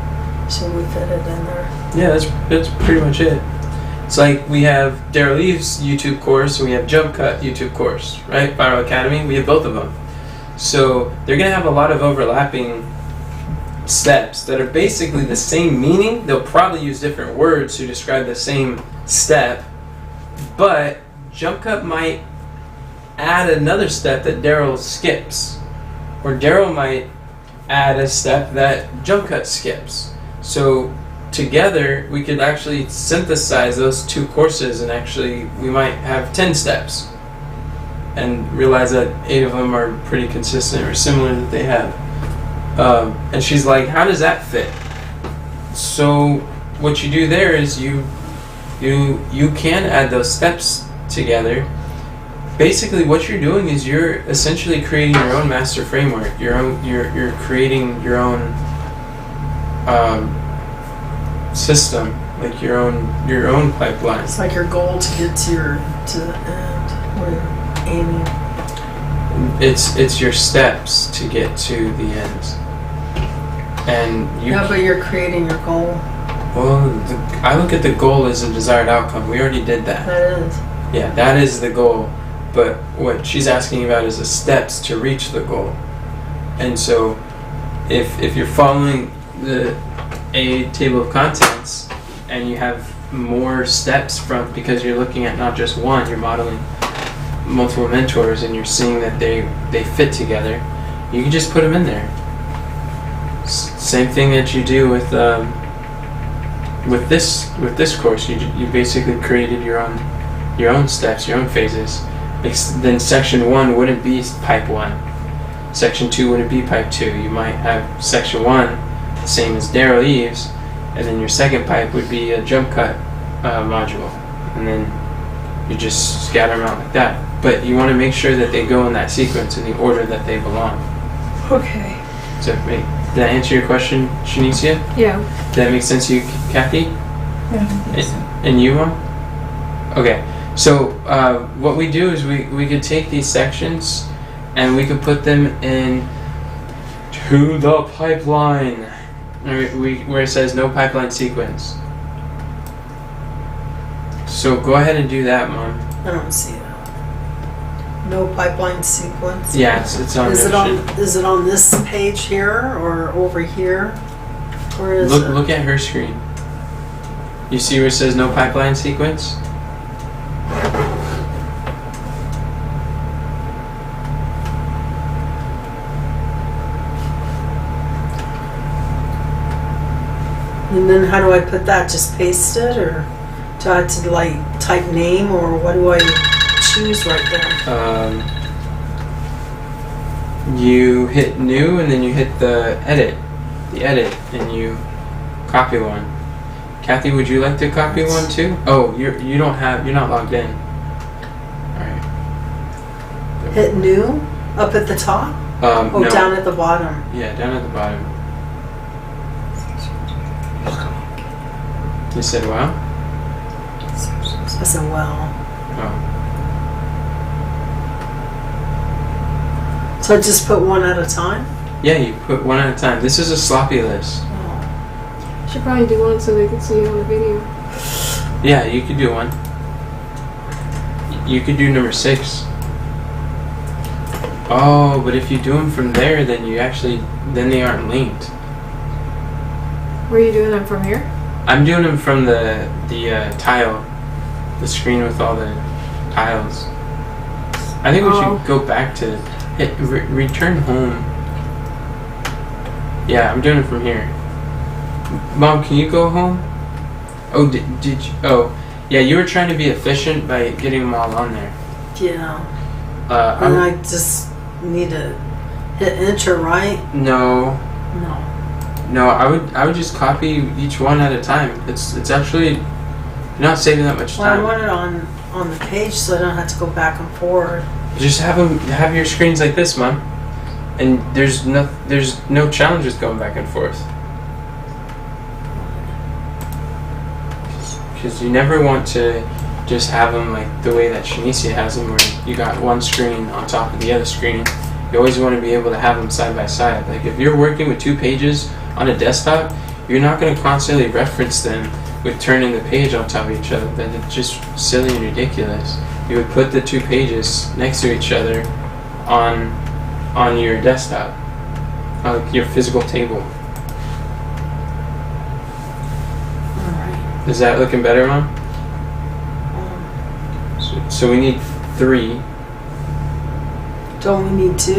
Should we fit it in there? Yeah, that's pretty much it. It's like we have Daryl Eve's YouTube course and we have Jump Cut YouTube course, right? Viral Academy, we have both of them. So they're going to have a lot of overlapping steps that are basically the same meaning. They'll probably use different words to describe the same step, but Jump Cut might add another step that Daryl skips, or Daryl might add a step that Jump Cut skips. So together we could actually synthesize those two courses, and actually we might have 10 steps and realize that 8 of them are pretty consistent or similar that they have. And she's like, how does that fit? So what you do there is you can add those steps together. Basically what you're doing is you're essentially creating your own master framework. You're creating your own system, like your own pipeline. It's like your goal to get to the end, where you're aiming. It's your steps to get to the end. And but you're creating your goal. Well, I look at the goal as a desired outcome. We already did that. That is. Yeah, that is the goal. But what she's asking about is the steps to reach the goal. And so, if you're following a table of contents and you have more steps because you're looking at not just one, you're modeling multiple mentors and you're seeing that they fit together, you can just put them in there. Same thing that you do with this course. You basically created your own steps, your own phases. Then section 1 wouldn't be pipe 1. Section 2 wouldn't be pipe 2. You might have section 1 same as Daryl Eve's, and then your second pipe would be a jump cut module, and then you just scatter them out like that. But you want to make sure that they go in that sequence, in the order that they belong. Okay. Did I answer your question, Shanicia? Yeah. Did that make sense to you, Kathy? Yeah. And you, Mom? Okay. So what we do is we could take these sections and we could put them in to the pipeline, where it says no pipeline sequence. So go ahead and do that, Mom. I don't see that. No pipeline sequence. Yeah, it's on. Is it on this page here or over here? Where is it? Look at her screen. You see where it says no pipeline sequence? And then how do I put that? Just paste it, or do I have to like type name, or what do I choose right there? You hit new and then you hit the edit, and you copy one. Kathy, would you like to copy one too? Oh, you're not logged in. All right. Hit new up at the top. No. Down at the bottom. Yeah, down at the bottom. You said wow? I said well. Oh. So I just put one at a time? Yeah, you put one at a time. This is a sloppy list. Oh. Should probably do one so they can see it on the video. Yeah, you could do one. You could do number 6. Oh, but if you do them from there, then they aren't linked. Were you doing them from here? I'm doing them from the tile, the screen with all the tiles. I think we should go back to hit return home. Yeah, I'm doing it from here. Mom, can you go home? Oh, did you? Oh, yeah. You were trying to be efficient by getting them all on there. Yeah. And I just need to hit enter, right? No. No. No, I would just copy each one at a time. It's actually you're not saving that much Well, I time. want it on the page so I don't have to go back and forward. Just have your screens like this, Mom, and there's no challenge with going back and forth. Because you never want to just have them like the way that Shanicia has them, where you got one screen on top of the other screen. You always want to be able to have them side by side. Like if you're working with 2 pages on a desktop, you're not going to constantly reference them with turning the page on top of each other. That's just silly and ridiculous. You would put the 2 pages next to each other on your desktop, like your physical table. Is that looking better, Mom? So we need 3. Don't we need 2?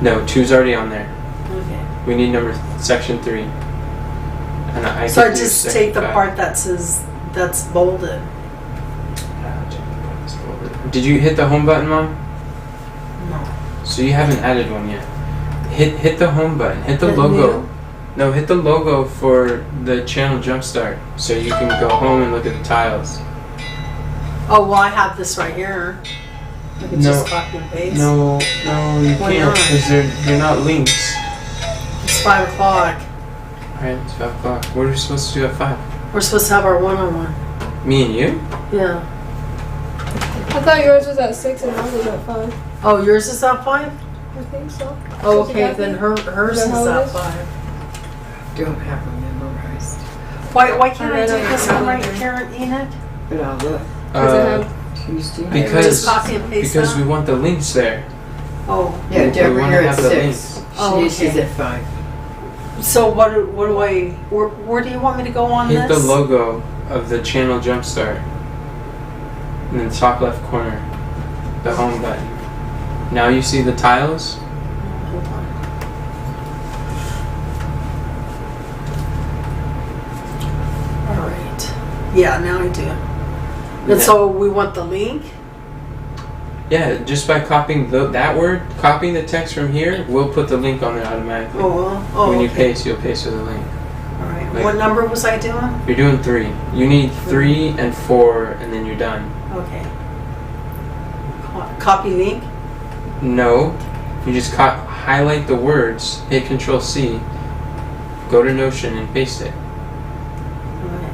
No, 2's already on there. Okay. We need section 3. And I So I could do just section take the 5. part that says that's bolded. Did you hit the home button, Mom? No. So you haven't added one yet. Hit the home button. Hit the Hit logo. new? No, hit the logo for the channel jumpstart, so you can go home and look at the tiles. Oh, well, I have this right here. I can No. just copy and paste. No, you Why can't, not? because they're not links. It's 5 o'clock. Alright, it's 5 o'clock. What are we supposed to do at 5? We're supposed to have our one-on-one. Me and you? Yeah. I thought yours was at 6 and ours was at 5. Oh, yours is at 5? I think so. Oh, So okay, together? then hers Is is that how it at is? 5. Don't have them memorized, Why can't I read do on the this one right calendar. here, Enoch? but I'll look. Does it have Tuesday. Because Just copy and paste because that? we want the links there. Oh, Yeah, we Deborah, wanna you're at have the 6. links. Oh, Shanice's okay. at 5. so what do I, where do you want me to go on Hit this? the logo of the channel jumpstart in the top left corner, the home button. Now you see the tiles. Hold on. All right. Yeah, now I do. Yeah. And so we want the link? Yeah, just by copying that word, copying the text from here, we'll put the link on there automatically. When you okay. paste, you'll paste with the link. All right. like- What number was I doing? You're doing 3. You need 3 and 4, and then you're done. Okay. Copy link? No, you just highlight the words, hit Control C, go to Notion, and paste it. Okay.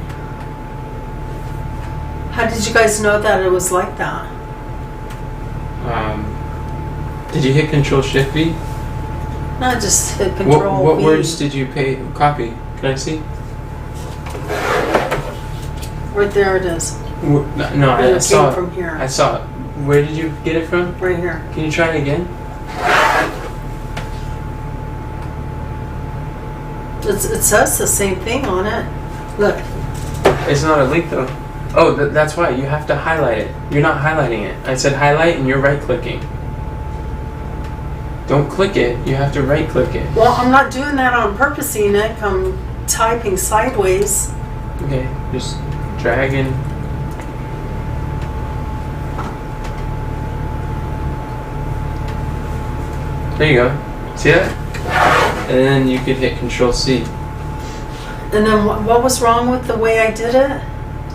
How did you guys know that it was like that? Did you hit Control Shift V? No, just hit Control What V. words did you copy? Can I see? Right there it is. No, It I came saw it. from here. I saw it. Where did you get it from? Right here. Can you try it again? It says the same thing on it. Look. It's not a link though. Oh, that's why. You have to highlight it. You're not highlighting it. I said highlight and you're right clicking. Don't click it. You have to right click it. Well, I'm not doing that on purpose, Enoch. I'm typing sideways. Okay, just drag and. There you go. See that? And then you could hit Control C. And then what was wrong with the way I did it?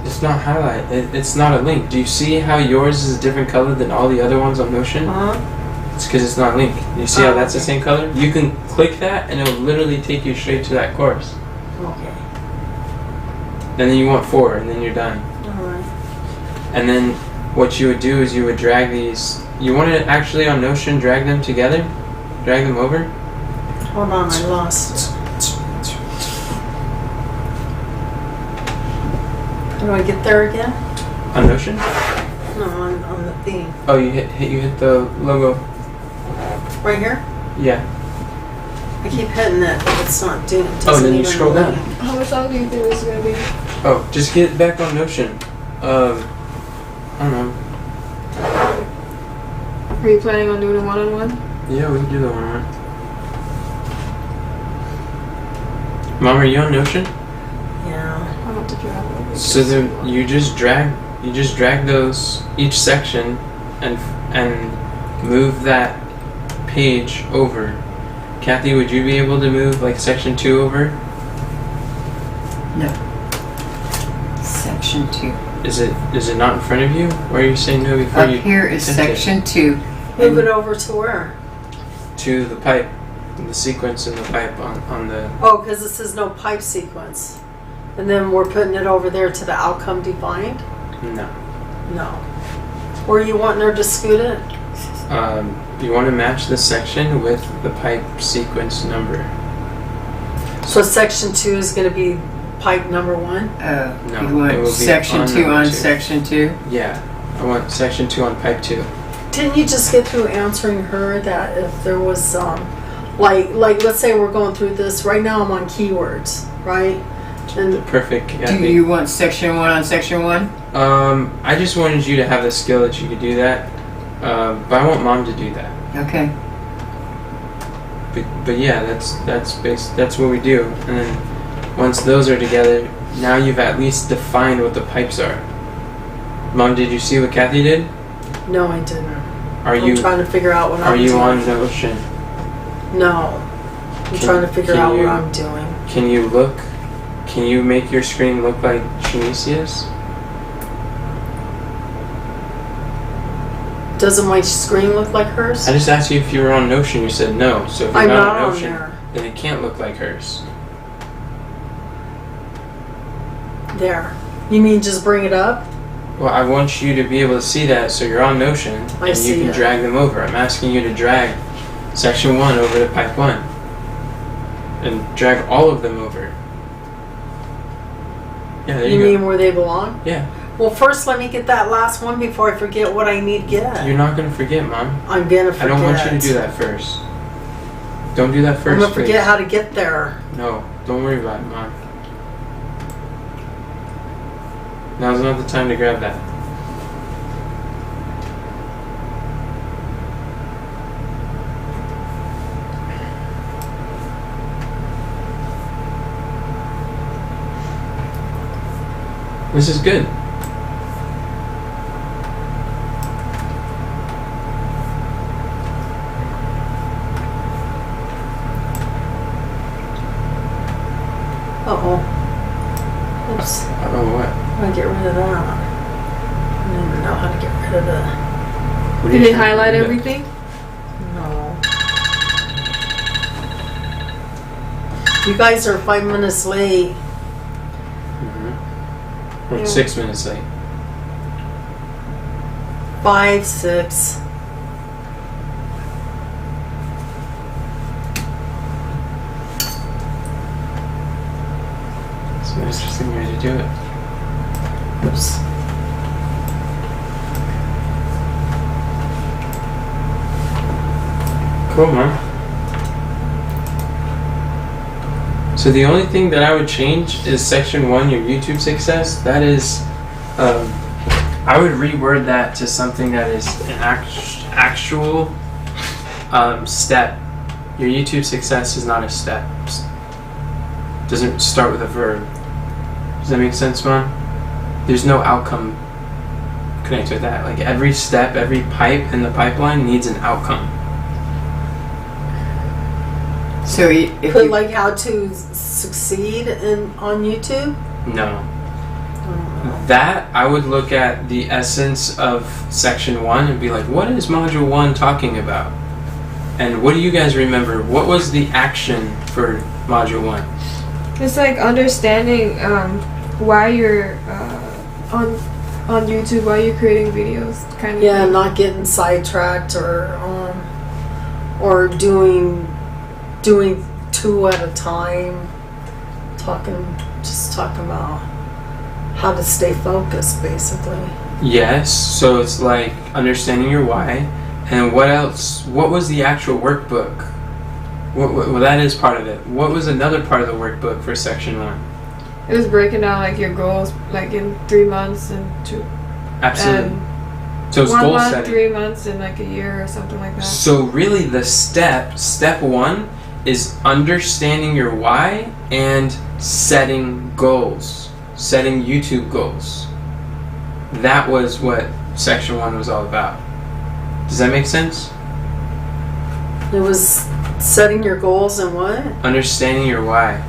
It's not highlight. It's not a link. Do you see how yours is a different color than all the other ones on Notion? It's because it's not linked. You see how that's the same color? You can click that and it'll literally take you straight to that course. Okay. And then you want 4 and then you're done. Alright. And then what you would do is you would drag these. You want to actually on Notion drag them together? Drag them over? Hold on, I lost. How do I get there again? On Notion? No, on the theme. Oh, you hit the logo. Right here? Yeah. I I keep hitting it, but it's not doing it. Oh, then you scroll down. How much longer do you think this is gonna be? Oh, just get back on Notion. I don't know. Are you planning on doing a one-on-one? Yeah, we can do the one. Mom, are you on Notion? Yeah. I'll have to drag over. So then you just drag those each section and move that page over. Kathy, would you be able to move like section 2 over? No. Section 2. Is it not in front of you? Or are you saying no before Up you here is sent it? section 2. Move it over to where? To the pipe, the sequence in the pipe on the. Oh, because it says no pipe sequence. And then we're putting it over there to the outcome defined? No. No. Where you wanting her to scoot it? You want to match the section with the pipe sequence number. So section 2 is going to be pipe number 1? No, You it want will be section on 2 number on 2. section 2? Yeah, I want section 2 on pipe 2. Didn't you just get through answering her that if there was like let's say we're going through this right now, I'm on keywords, right? And Perfect. Do Kathy. you want section 1 on section 1? I just wanted you to have the skill that you could do that, but I want Mom to do that. Okay. But yeah, that's what we do. And then once those are together, now you've at least defined what the pipes are. Mom, did you see what Kathy did? no, I didn't. Are I'm you trying to figure out what are I'm you doing. on Notion? No. I'm Can- trying to figure can out you- what I'm doing. Can you look? Can you make your screen look like Shanicia's? Doesn't my screen look like hers? I just asked you if you were on Notion. You said no. So if you're I'm not not on on Notion, there. then it can't look like hers. There. You mean just bring it up? Well, I want you to be able to see that, so you're on Notion I and see you can it. drag them over. I'm asking you to drag section 1 over to pipe 1 and drag all of them over. Yeah, there You you mean go. where they belong? Yeah, Well, first let me get that last one before I forget what I need to get. you're not gonna forget, Mom. I'm gonna forget. I don't want you to do that first. Don't do that first. I'm gonna forget please. how to get there. No, don't worry about it, Mom. Now's not the time to grab that. This is good. Uh-oh. Oops. Oh, what? I'm gonna get rid of that. I don't even know how to get rid of the... What Did are you it trying to highlight do? everything? No. You guys are 5 minutes late. Mhm. We're Yeah. 6 minutes late. 5, 6. It's an interesting way to do it. Oops. Cool, man. So the only thing that I would change is section 1, your YouTube success. That is, I would reword that to something that is an actual step. Your YouTube success is not a step. Doesn't start with a verb. Does that make sense, Mom? There's no outcome connected with that. Like every step, every pipe in the pipeline needs an outcome. So if Put you, like how to succeed on YouTube? No. That, I would look at the essence of section 1 and be like, what is module 1 talking about? And what do you guys remember? What was the action for module 1? It's like understanding why you're on YouTube, why you're creating videos, kind of. Yeah, thing. not getting sidetracked or doing 2 at a time. Just talking about how to stay focused, basically. Yes, so it's like understanding your why. And what else? What was the actual workbook? Well, that is part of it. What was another part of the workbook for section 1? It was breaking down like your goals, like in 3 months and 2. Absolutely. So it's 1 goal month, setting. 3 months, and like a year or something like that. So really the step 1 is understanding your why and setting goals. Setting YouTube goals. That was what section 1 was all about. Does that make sense? It was setting your goals and what? Understanding your why.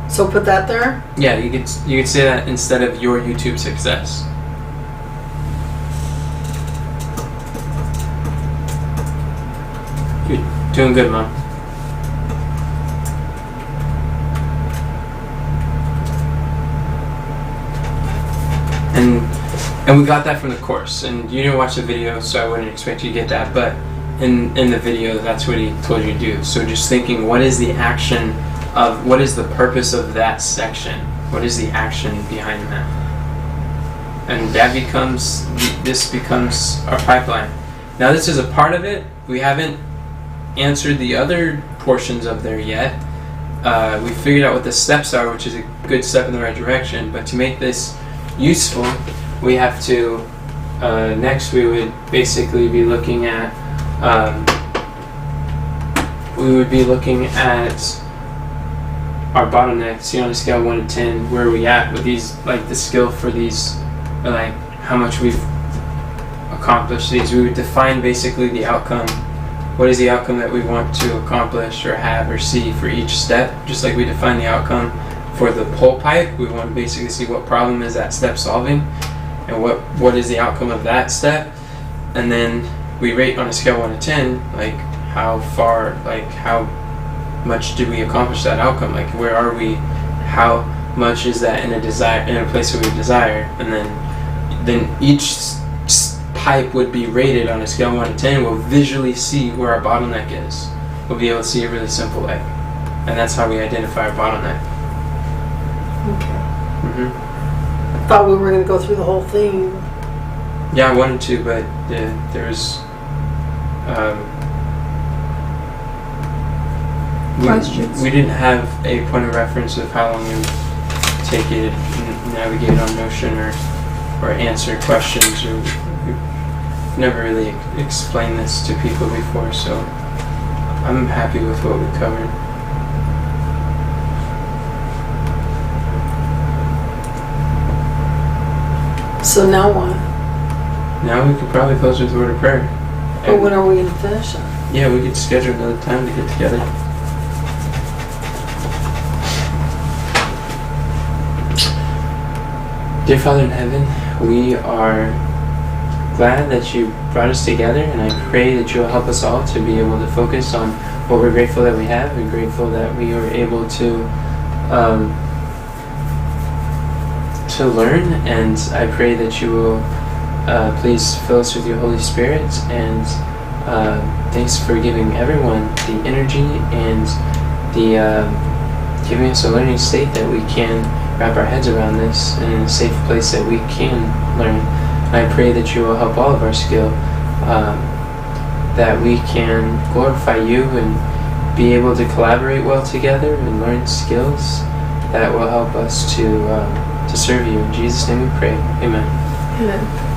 So put that there? Yeah, you could say that instead of your YouTube success. You're doing good, Mom. And we got that from the course. And you didn't watch the video, so I wouldn't expect you to get that. But in the video, that's what he told you to do. So just thinking, what is the action of, what is the purpose of that section? What is the action behind that? And this becomes our pipeline. Now this is a part of it. We haven't answered the other portions of there yet. We figured out what the steps are, which is a good step in the right direction. But to make this useful, we have to, next we would basically be looking at, our bottleneck, see on a scale of 1 to 10, where are we at with these, like the skill for these, or like how much we've accomplished these. We would define basically the outcome. What is the outcome that we want to accomplish or have or see for each step? Just like we define the outcome for the pole pipe, we want to basically see what problem is that step solving and what is the outcome of that step. And then we rate on a scale of 1 to 10, like how far, like how much did we accomplish that outcome? Like where are we? How much is that in a place that we desire? And then each pipe would be rated on a scale of 1 to 10. We'll visually see where our bottleneck is. We'll be able to see it really simple way, and that's how we identify our bottleneck. Okay. Mm-hmm. Thought we were going to go through the whole thing. Yeah, I wanted to, but there's Questions? We didn't have a point of reference of how long we would take it and navigate on Notion or answer questions, or we've never really explained this to people before, so I'm happy with what we covered. So now what? Now we could probably close with a word of prayer. But when are we going to finish it? Yeah, we could schedule another time to get together. Dear Father in heaven, we are glad that you brought us together, and I pray that you will help us all to be able to focus on what we're grateful that we have. We're grateful that we are able to learn, and I pray that you will please fill us with your Holy Spirit, and thanks for giving everyone the energy and the giving us a learning state that we can wrap our heads around this, and in a safe place that we can learn. And I pray that you will help all of our skill, that we can glorify you and be able to collaborate well together and learn skills that will help us to serve you. In Jesus' name we pray. Amen. Amen.